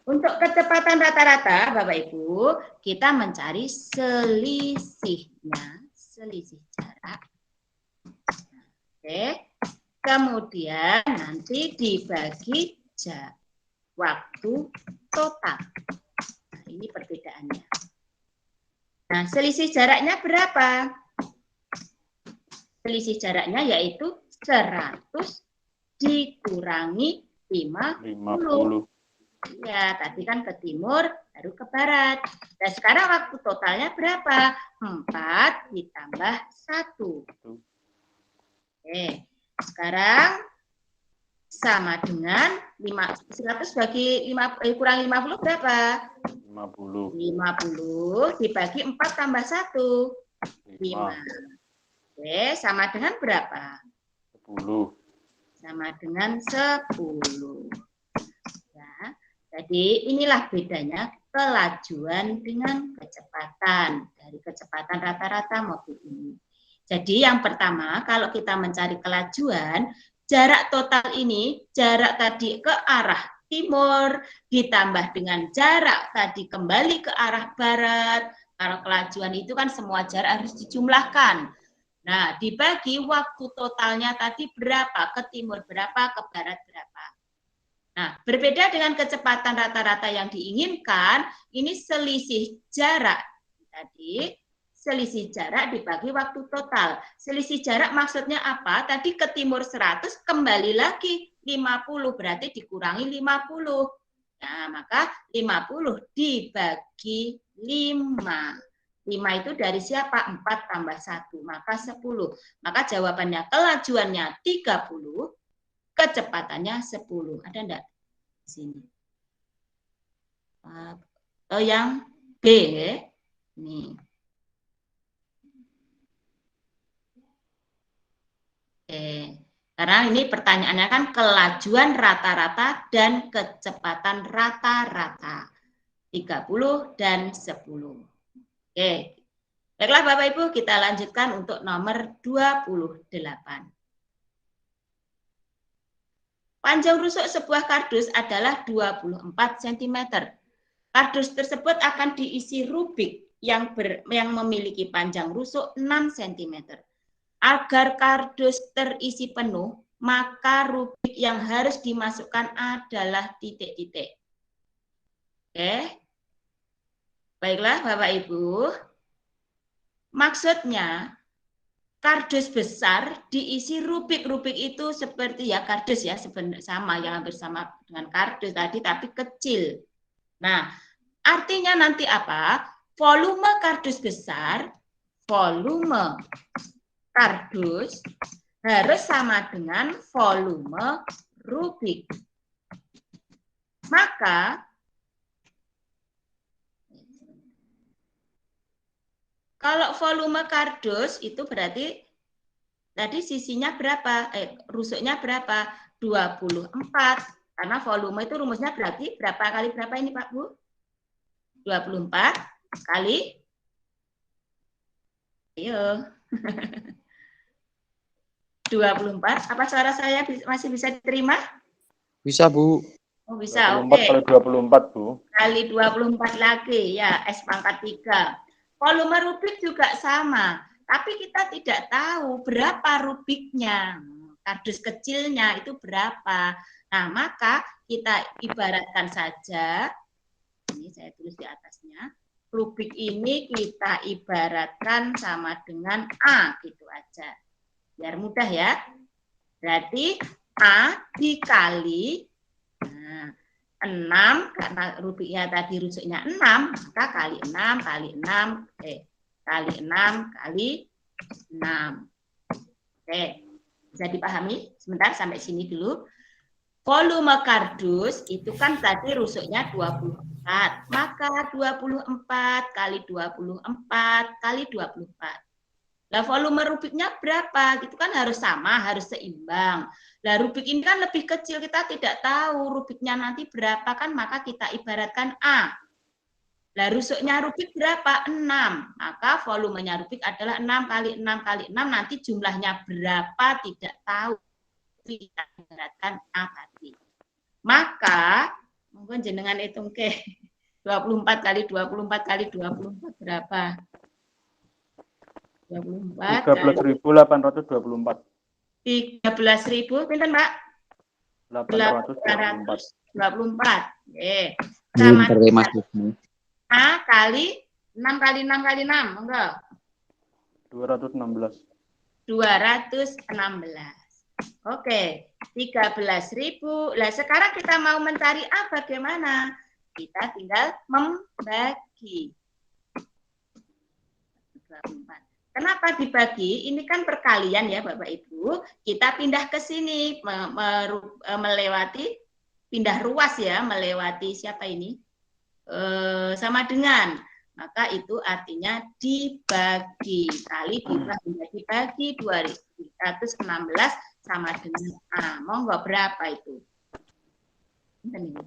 Untuk kecepatan rata-rata, Bapak Ibu, kita mencari selisihnya. Selisih jarak. Oke. Kemudian nanti dibagi waktu total. Nah, ini perbedaannya. Nah, selisih jaraknya berapa? Selisih jaraknya yaitu 100 dikurangi 50. Ya, tadi kan ke timur, baru ke barat. Dan sekarang waktu totalnya berapa? 4 ditambah 1. Oke, sekarang sama dengan 100 bagi 5, kurang 50 berapa? 50. 50 dibagi 4 tambah 1. 5. Oke, sama dengan berapa? 10. Sama dengan 10. Ya. Jadi inilah bedanya kelajuan dengan kecepatan. Dari kecepatan rata-rata mobil ini. Jadi yang pertama, kalau kita mencari kelajuan, jarak total ini, jarak tadi ke arah timur, ditambah dengan jarak tadi kembali ke arah barat. Kalau kelajuan itu kan semua jarak harus dijumlahkan. Nah, dibagi waktu totalnya tadi berapa, ke timur berapa, ke barat berapa. Nah, berbeda dengan kecepatan rata-rata yang diinginkan, ini selisih jarak. Tadi, selisih jarak dibagi waktu total. Selisih jarak maksudnya apa? Tadi ke timur 100, kembali lagi 50, berarti dikurangi 50. Nah, maka 50 dibagi 5. 5 itu dari siapa? 4 tambah 1, maka 10. Maka jawabannya kelajuannya 30. kecepatannya 10. Ada enggak di sini? Atau yang B ya. Nih. Karena ini pertanyaannya kan kelajuan rata-rata dan kecepatan rata-rata. 30 dan 10. Oke. Baiklah Bapak Ibu, kita lanjutkan untuk nomor 28. Panjang rusuk sebuah kardus adalah 24 cm. Kardus tersebut akan diisi rubik yang memiliki panjang rusuk 6 cm. Agar kardus terisi penuh, maka rubik yang harus dimasukkan adalah titik-titik. Oke. Baiklah Bapak Ibu. Maksudnya kardus besar diisi rubik-rubik itu seperti ya kardus ya sama yang hampir sama dengan kardus tadi tapi kecil. Nah, artinya nanti apa? Volume kardus besar, volume kardus harus sama dengan volume rubik. Maka kalau volume kardus itu berarti tadi sisinya berapa? Rusuknya berapa? 24. Karena volume itu rumusnya berarti berapa kali berapa ini Pak Bu? 24 kali. Ayo. 24. Apa suara saya masih bisa diterima? Bisa, Bu. Oh, bisa. 24 Oke. kali 24, Bu. Kali 24 lagi ya, S pangkat 3. Volume rubik juga sama, tapi kita tidak tahu berapa rubiknya. Kardus kecilnya itu berapa. Nah, maka kita ibaratkan saja, ini saya tulis di atasnya, rubik ini kita ibaratkan sama dengan A, gitu aja. Biar mudah ya. Berarti A dikali 6, karena rubiknya tadi rusuknya 6, maka kali 6 kali 6, kali 6 kali 6. Oke, bisa dipahami? Sebentar, sampai sini dulu. Volume kardus itu kan tadi rusuknya 24, maka 24 kali 24 kali 24. Nah, volume rubiknya berapa? Itu kan harus sama, harus seimbang. Nah, rubik ini kan lebih kecil, kita tidak tahu rubiknya nanti berapa kan, maka kita ibaratkan A. Nah, rusuknya rubik berapa? 6. Maka volumenya rubik adalah 6 kali 6 kali 6, nanti jumlahnya berapa tidak tahu. Kita ibaratkan A tadi. Maka, mungkin jenengan hitung ke 24 kali 24 kali 24 berapa? 24 13.824. 13.000, pinten Pak? 824. 824. Sama A kali 6 kali 6 kali 6, enggak? 216. 216. Oke, 13.000. Lah sekarang kita mau mencari A bagaimana? Kita tinggal membagi. 24. Kenapa dibagi? Ini kan perkalian ya Bapak Ibu. Kita pindah ke sini, melewati, pindah ruas ya, melewati siapa ini? Sama dengan. Maka itu artinya dibagi. Kali dibagi 216 sama dengan A. Monggo berapa itu? 64.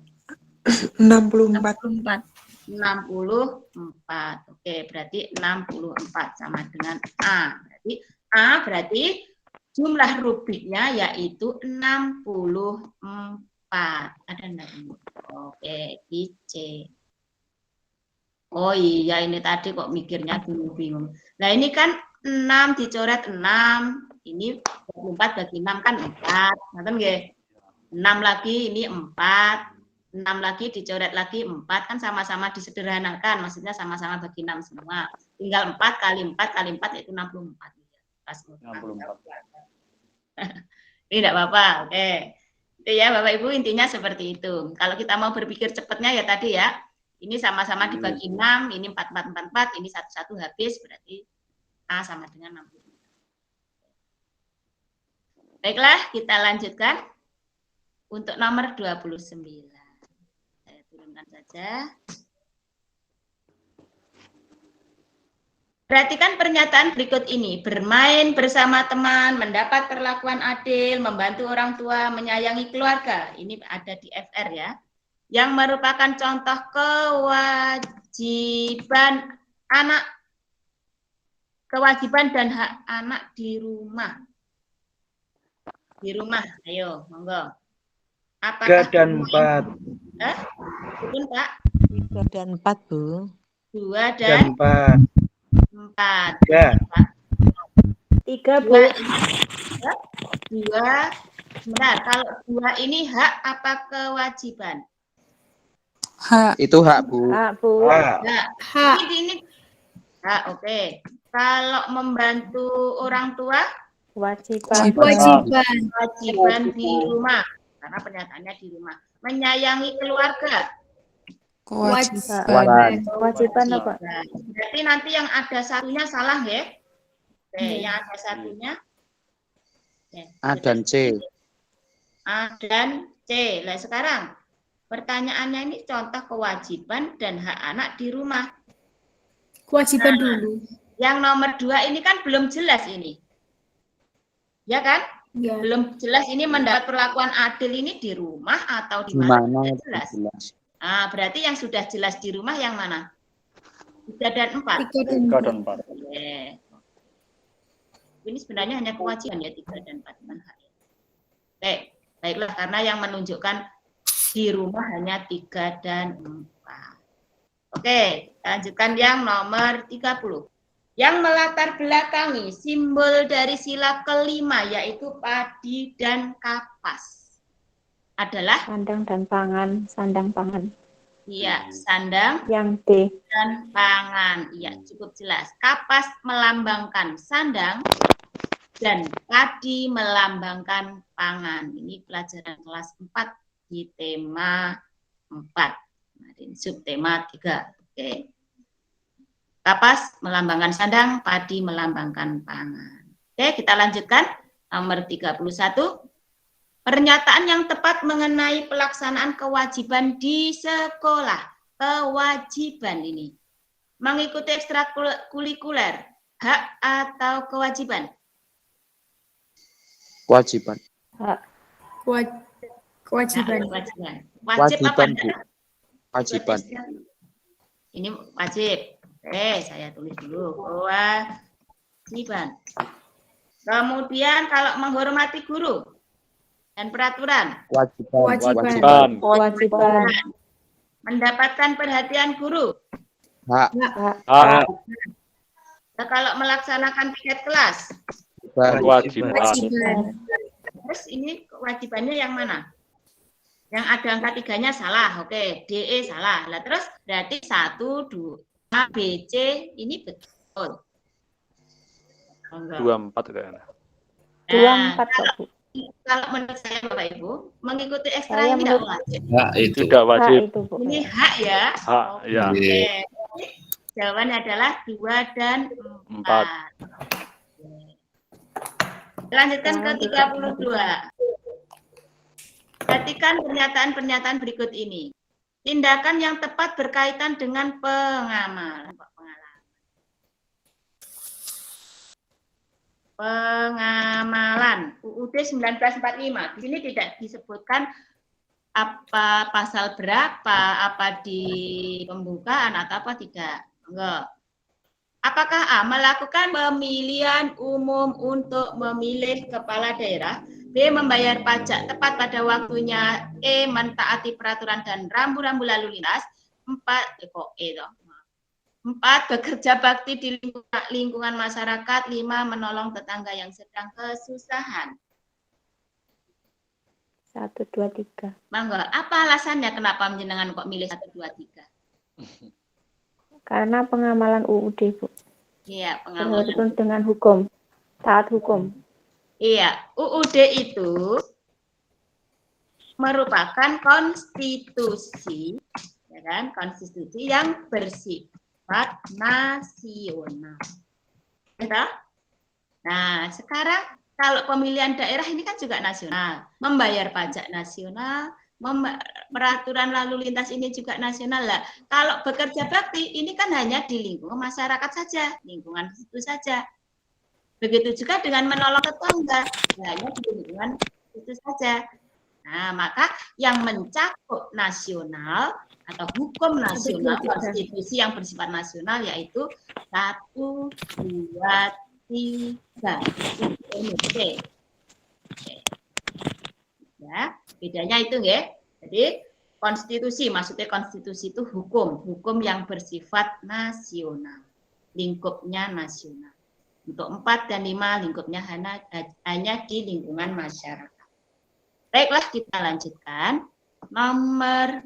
64. Oke, berarti 64 sama dengan A. Berarti jumlah rubiknya yaitu 64. Ada enggak ini? Oke, di C. Oh iya, ini tadi kok mikirnya bingung-bingung. Nah, ini kan 6 dicoret 6. Ini 24 bagi 6 kan 4. Ngerti nggih? 6 lagi ini 4. 6 lagi dicoret lagi 4, kan sama-sama disederhanakan, maksudnya sama-sama bagi 6 semua. Tinggal 4 kali 4 kali 4 yaitu 64. Pas 64. Ini enggak apa-apa. Oke. Itu ya Bapak Ibu, intinya seperti itu. Kalau kita mau berpikir cepatnya ya tadi ya. Ini sama-sama dibagi 6, ini 4, 4, 4, 4, ini 1, 1 habis, berarti A sama dengan 64. Baiklah, kita lanjutkan. untuk nomor 29. Saya turunkan saja. Perhatikan pernyataan berikut ini. Bermain bersama teman, mendapat perlakuan adil, membantu orang tua, menyayangi keluarga. Ini ada di FR ya. Yang merupakan contoh kewajiban anak, kewajiban dan hak anak di rumah. Di rumah, ayo, monggo. 3 dan 4. Turun, Pak. 3 dan 4, Bu. 2 Dan dan 4. 4. 3, Bu. 2. Benar, kalau 2 ini hak apa kewajiban? Hak. Itu hak, Bu. Hak, Bu. Hak. Ini hak, oke. Kalau membantu orang tua? Kewajiban. Kewajiban di rumah. Karena pernyataannya di rumah. Menyayangi keluarga. Kewajiban apa? Berarti nanti yang ada satunya salah ya? Oke, yang ada satunya. A dan C. A dan C. Nah, sekarang pertanyaannya ini contoh kewajiban dan hak anak di rumah. Kewajiban dulu. Yang nomor 2 ini kan belum jelas ini. Ya kan? Ya. Belum jelas ini mendapat perlakuan adil ini di rumah atau di Mana mana? jelas. Nah, berarti yang sudah jelas di rumah yang mana? 3 dan 4. 3 dan 4. Oke. Ini sebenarnya hanya kewajiban ya 3 dan 4 bukan hak. Oke, baiklah karena yang menunjukkan di rumah hanya 3 dan 4. Oke, lanjutkan yang nomor 30. Yang melatar belakangi simbol dari sila kelima yaitu padi dan kapas adalah Sandang dan pangan, sandang pangan. iya, sandang Yang D. dan pangan. Iya, cukup jelas. Kapas melambangkan sandang dan padi melambangkan pangan. Ini pelajaran kelas 4 di tema 4. Kemarin subtema 3. Oke. Kapas melambangkan sandang, padi melambangkan pangan. Oke, kita lanjutkan. Nomor 31. Pernyataan yang tepat mengenai pelaksanaan kewajiban di sekolah. Kewajiban ini. Mengikuti ekstrakurikuler. Hak atau kewajiban? Kewajiban. Hak. Kewajiban. Wajib apa? Bu. Kewajiban. Ini wajib. Oke, saya tulis dulu. Kewajiban. Kemudian kalau menghormati guru dan peraturan. Kewajiban. Mendapatkan perhatian guru. Hak. Kalau melaksanakan piket kelas. Kewajiban. Terus ini kewajibannya yang mana? Yang ada angka 3-nya salah. Oke, DE salah. Lah terus berarti 1, 2, A, B, C ini betul. 24 kayaknya. 24 kok, Bu. Kalau menurut saya Bapak Ibu, mengikuti ekstra Saya ini tidak menurut- wajib. Hak itu. Tidak wajib. Hak itu, Bu. Ini hak ya. Hak, ya. Oke. Jawabannya adalah 2 dan 4. Lanjutkan ke 32. Perhatikan pernyataan-pernyataan berikut ini. Tindakan yang tepat berkaitan dengan pengamalan. Pengamalan UUD 1945. Di sini tidak disebutkan apa pasal berapa, apa di pembukaan atau apa tidak. Enggak. Apakah A melakukan pemilihan umum untuk memilih kepala daerah? B membayar pajak tepat pada waktunya. E mentaati peraturan dan rambu-rambu lalu lintas. 4 bekerja bakti di lingkungan masyarakat. 5 menolong tetangga yang sedang kesusahan. 1, 2, 3. Mangga, apa alasannya kenapa jenengan kok milih 1, 2, 3? Karena pengamalan UUD, Bu. Iya, pengamalan. Berhubung dengan hukum. Taat hukum. Iya, UUD itu merupakan konstitusi, ya kan? Konstitusi yang bersifat nasional. Gitu? Nah, sekarang kalau pemilihan daerah ini kan juga nasional, membayar pajak nasional, peraturan lalu lintas ini juga nasional lah. Kalau bekerja bakti ini kan hanya di lingkungan masyarakat saja, lingkungan itu saja. Begitu juga dengan menolong tetangga, hanya di lingkungan itu saja. Nah, maka yang mencakup nasional atau hukum nasional, konstitusi yang bersifat nasional yaitu 1, 2, 3. Oke. Ya, bedanya itu ya. Jadi konstitusi, maksudnya konstitusi itu hukum yang bersifat nasional, lingkupnya nasional. Untuk 4 dan 5 lingkupnya hanya di lingkungan masyarakat. Baiklah, kita lanjutkan. Nomor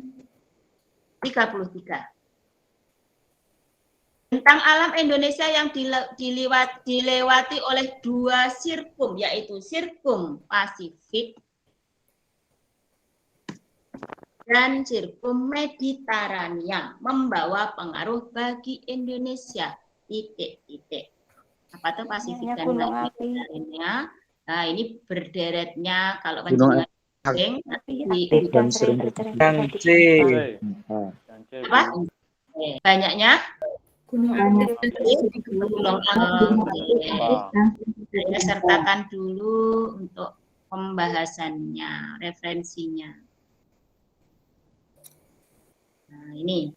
33. Tentang alam Indonesia yang dilewati oleh 2 sirkum, yaitu sirkum Pasifik dan sirkum Mediterania, membawa pengaruh bagi Indonesia. Titik-titik. Apa tuh Pasifik dan Mediterania? Nah, ini berderetnya kalau panjenengan dan sering terjadi. Apa? Banyaknya gunung saya sertakan dulu untuk pembahasannya, referensinya. Nah, ini.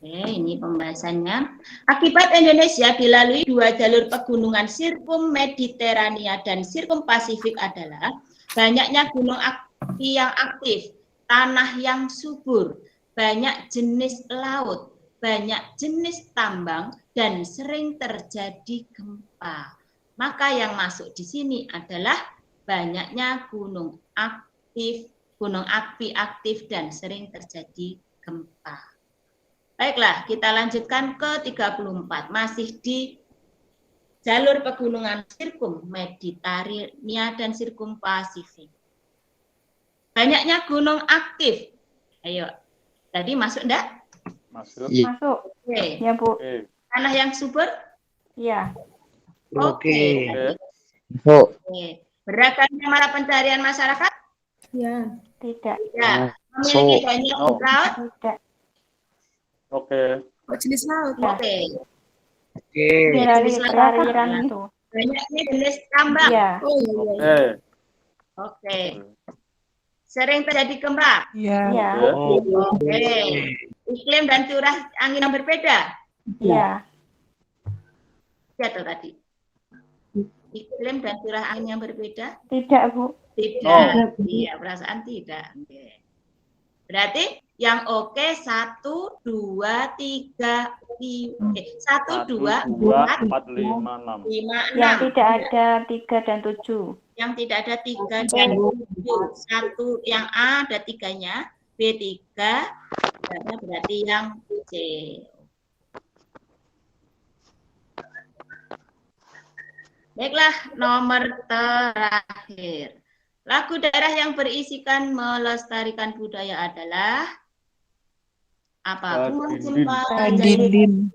Oke, ini pembahasannya. Akibat Indonesia dilalui 2 jalur pegunungan sirkum Mediterania dan sirkum Pasifik adalah banyaknya gunung api yang aktif, tanah yang subur, banyak jenis laut, banyak jenis tambang, dan sering terjadi gempa. Maka yang masuk di sini adalah banyaknya gunung api aktif dan sering terjadi gempa. Baiklah, kita lanjutkan ke 34. Masih di jalur pegunungan sirkum Mediterania dan sirkum Pasifik. Banyaknya gunung aktif. Ayo, tadi masuk enggak? Masuk. Masuk. Oke. Ya, Bu. Tanah yang subur? Iya. Oke. Oke. Beragamnya mata pencarian masyarakat? Ya. Tidak. Ya. Memiliki banyak laut? Tidak. Oke. Oh, jenis laut. Oke. Aliran itu. Banyaknya jenis tambang? Iya. Oh, iya. Oke. Sering terjadi gempa? Iya. Oke. Iklim dan curah angin yang berbeda? Iya. Jatuh tadi. Iklim dan curah angin yang berbeda? Tidak, Bu. Tidak. Iya, perasaan tidak. Oke. Berarti yang oke 1, 2, 3, 1, 2, 4, 5, 6. 5, 6. Yang tidak ada 3 dan 7. Yang tidak ada 3 dan 7. 1 yang A ada 3-nya, B 3, berarti yang C. Baiklah, nomor terakhir. Lagu daerah yang berisikan melestarikan budaya adalah apa? Badindin.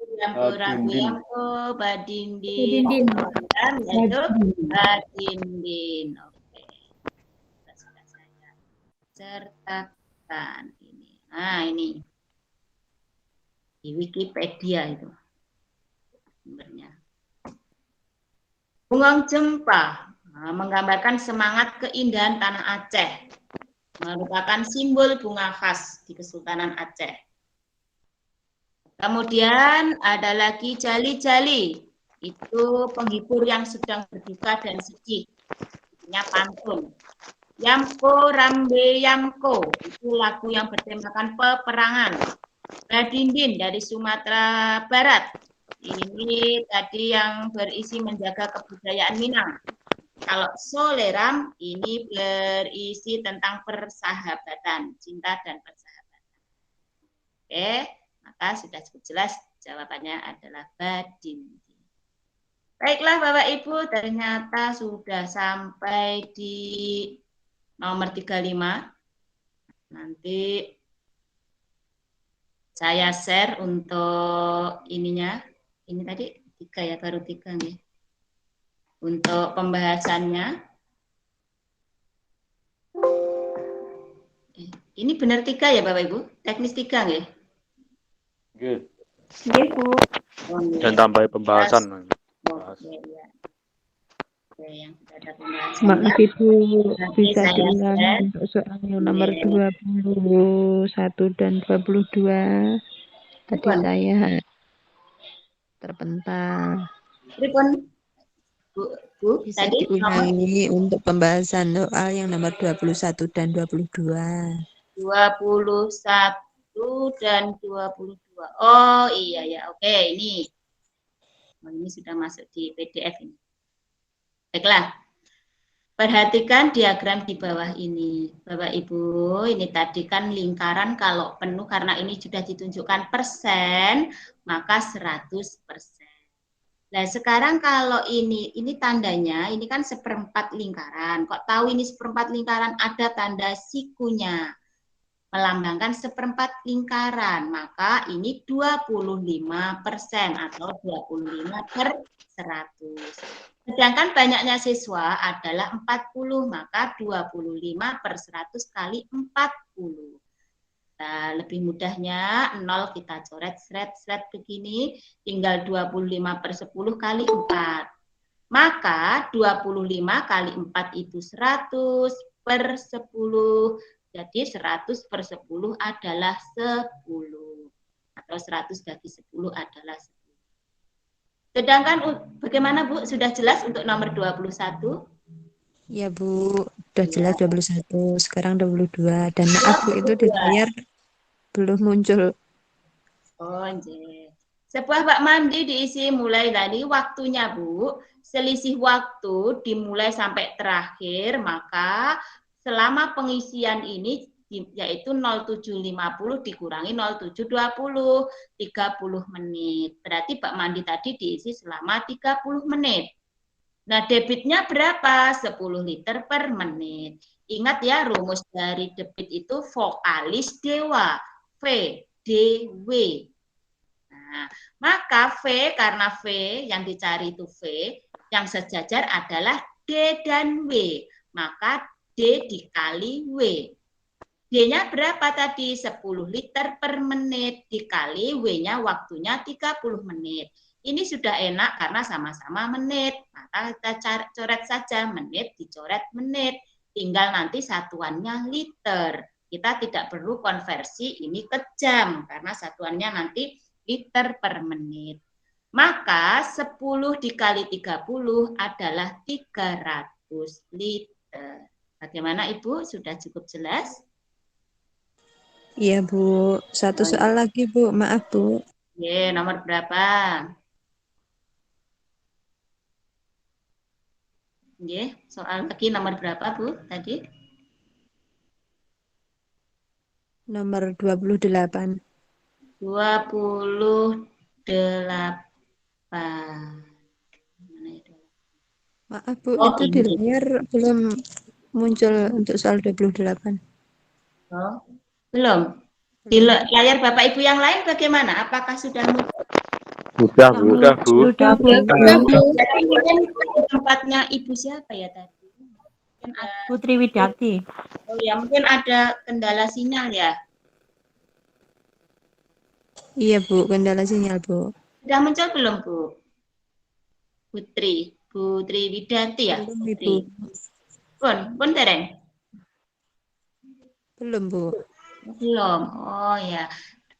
Badindin. Yaitu Badindin. Oke. Sudah saya sertakan ini. Nah, ini di Wikipedia itu sumbernya. Bunga Jempa menggambarkan semangat keindahan tanah Aceh, merupakan simbol bunga khas di Kesultanan Aceh. Kemudian ada lagi jali-jali, itu penghibur yang sedang berduka dan sedih, artinya pantun. Yamko Rambe Yamko, itu lagu yang bertemakan peperangan. Badindin dari Sumatera Barat, ini tadi yang berisi menjaga kebudayaan Minang. Kalau Soleram ini berisi tentang persahabatan, cinta dan persahabatan. Oke, maka sudah cukup jelas jawabannya adalah Badindin. Baiklah Bapak Ibu, ternyata sudah sampai di nomor 35. Nanti saya share untuk ininya, Ini tadi 3 ya, baru 3 nih. Untuk pembahasannya, ini benar 3 ya Bapak Ibu? Teknis 3 nggih? Nggih. Nggih, Bu. Oh, nggih. Dan tambah pembahasan. Oke, ya. Oke, yang sudah ada pembahasan. Maaf Ibu, Nanti bisa saya diulangi share. untuk soal yang nomor Iya. 21 dan 22. Tadi Pripun? saya terpental. Pripun? Bu, Bisa tadi nomor diulangi untuk pembahasan soal yang nomor 21 dan 22. 21 dan 22. Oh iya ya, oke ini. Oh, ini sudah masuk di PDF ini. Baiklah. Perhatikan diagram di bawah ini. Bapak Ibu, ini tadi kan lingkaran kalau penuh karena ini sudah ditunjukkan persen, maka 100%. Nah, sekarang kalau ini tandanya, ini kan seperempat lingkaran. Kok tahu ini seperempat lingkaran? Ada tanda sikunya. Melambangkan seperempat lingkaran, maka ini 25% atau 25/100. Sedangkan banyaknya siswa adalah 40, maka 25/100 kali 40. Nah, lebih mudahnya 0 kita coret seret begini, tinggal 25/10 kali 4. Maka 25 kali 4 itu 100/10. Jadi 100/10 adalah 10. Atau 100 bagi 10 adalah 10. Sedangkan bagaimana Bu? Sudah jelas untuk nomor 21? Ya Bu, sudah jelas 21, sekarang 22. Dan maaf Bu, itu di layar belum muncul. Oh, nggih. Sebuah bak mandi diisi mulai dari waktunya, Bu. Selisih waktu dimulai sampai terakhir, maka selama pengisian ini yaitu 07.50 dikurangi 07.20, 30 menit. Berarti bak mandi tadi diisi selama 30 menit. Nah, debitnya berapa? 10 liter per menit. Ingat ya, rumus dari debit itu vokalis dewa. V, D, W. Nah, maka V, karena V yang dicari itu V, yang sejajar adalah D dan W. Maka D dikali W. D-nya berapa tadi? 10 liter per menit dikali W-nya waktunya 30 menit. Ini sudah enak karena sama-sama menit. Maka kita coret saja menit dicoret menit. Tinggal nanti satuannya liter. Kita tidak perlu konversi ini ke jam karena satuannya nanti liter per menit. Maka 10 dikali 30 adalah 300 liter. Bagaimana Ibu? Sudah cukup jelas? Iya Bu, satu soal lagi Bu, maaf Bu. Oke, nomor berapa? Oke, soal lagi nomor berapa Bu tadi? Nomor 28. 28. Maaf Bu, itu di layar belum muncul untuk soal 28. Oh, belum. Di layar Bapak Ibu yang lain bagaimana? Apakah sudah muncul? Sudah, Bu. Sudah, Bu. Jadi mungkin tempatnya Ibu siapa ya tadi? Mungkin Putri Widati. Oh ya, mungkin ada kendala sinyal ya. Iya Bu, kendala sinyal Bu. Sudah muncul belum Bu? Putri Widati ya? Belum Putri. Ibu. Pun Tereng? Belum Bu. Belum. Oh ya.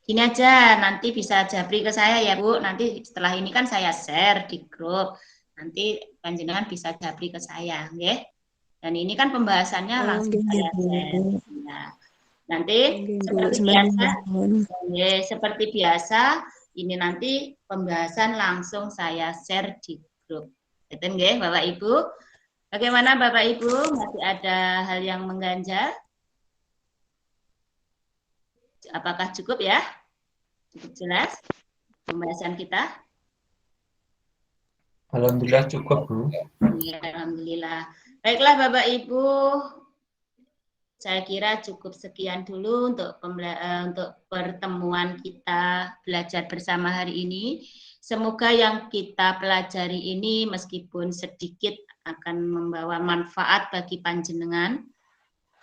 Gini aja, nanti bisa japri ke saya ya Bu. Nanti setelah ini kan saya share di grup. Nanti panjenengan bisa japri ke saya, nggih. Dan ini kan pembahasannya langsung saya share. Ya. Nanti seperti biasa, ini nanti pembahasan langsung saya share di grup. Gitu nggih, Bapak Ibu. Bagaimana Bapak Ibu? Masih ada hal yang mengganjal? Apakah cukup ya? Cukup jelas pembahasan kita? Alhamdulillah cukup Bu. Ya, alhamdulillah. Baiklah Bapak Ibu, saya kira cukup sekian dulu untuk pertemuan kita belajar bersama hari ini. Semoga yang kita pelajari ini meskipun sedikit akan membawa manfaat bagi panjenengan.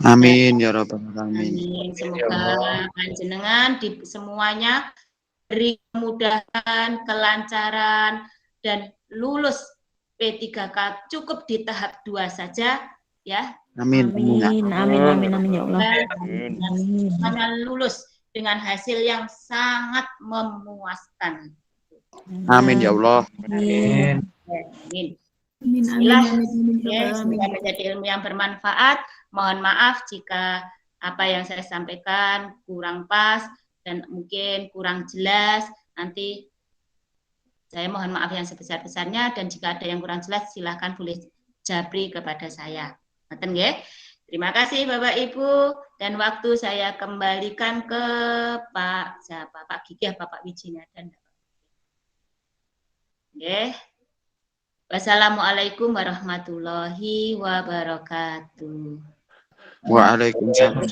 Amin ya Rabbal alamin. Amin. Semoga panjenengan di semuanya beri kemudahan, kelancaran, dan lulus P3K cukup di tahap 2 saja, ya. Amin. Amin ya Allah. Semuanya lulus dengan hasil yang sangat memuaskan. Amin ya Allah. Amin. Amin. Amin. Semoga menjadi ilmu yang bermanfaat. Mohon maaf jika apa yang saya sampaikan kurang pas dan mungkin kurang jelas. Nanti saya mohon maaf yang sebesar-besarnya, dan jika ada yang kurang jelas silahkan boleh jabri kepada saya. Ngoten nggih. Terima kasih Bapak Ibu, dan waktu saya kembalikan ke Pak Gigih, Bapak Wijina dan Bapak. Nggih. Wassalamualaikum warahmatullahi wabarakatuh. Waalaikumsalam.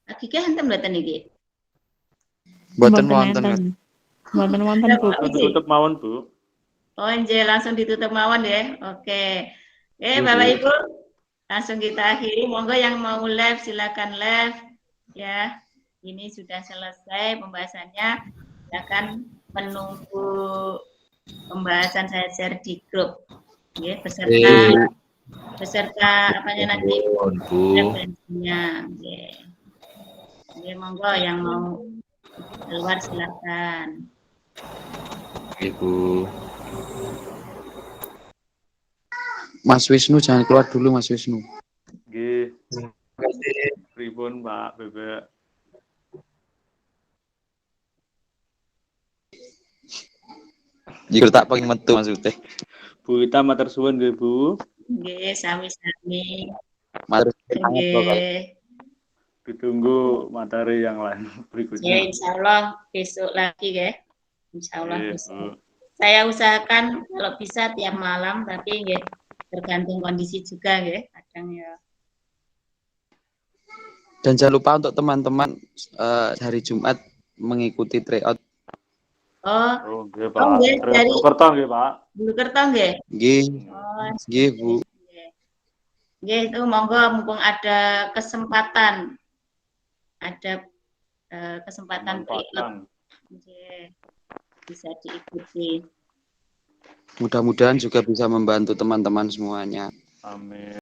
Pak Gigih enten mboten iki? Mboten wonten. Wonten Bu. Tutup mawon, Bu. Oh, nggih, langsung ditutup mawon ya. Oke. Bapak Ibu, langsung kita akhiri. Monggo yang mau live silakan live ya. Ini sudah selesai pembahasannya. Silakan menunggu pembahasan saya share di grup. Ya, beserta apanya nanti referensinya. Ya, monggo yang mau keluar silakan. Ibu. Mas Wisnu jangan keluar dulu, Mas Wisnu. Nggih. Terima kasih. Pripun, Pak Bebek? Jika tak pengen metu maksudnya. Bu Ita matur suwun nggih, Bu. Nggih, sami-sami. Matur suwun banget Bapak. Ditunggu materi yang lain berikutnya. Ya, insya Allah besok lagi ya. Insya Allah Nggih, besok. Bu. Saya usahakan kalau bisa tiap malam, tapi nggih tergantung kondisi juga ya. Kadang ya. Dan jangan lupa untuk teman-teman hari Jumat mengikuti tryout. Oh, Nggih, Pak. nggih, dari Purwokerto nggih, Pak. Bulukerto nggih. Nggih. Oh, Nggih, Bu. nggih, itu monggo mumpung ada kesempatan. Ada kesempatan tryout. Nggih. Bisa diikuti. Mudah-mudahan juga bisa membantu teman-teman semuanya. Amin.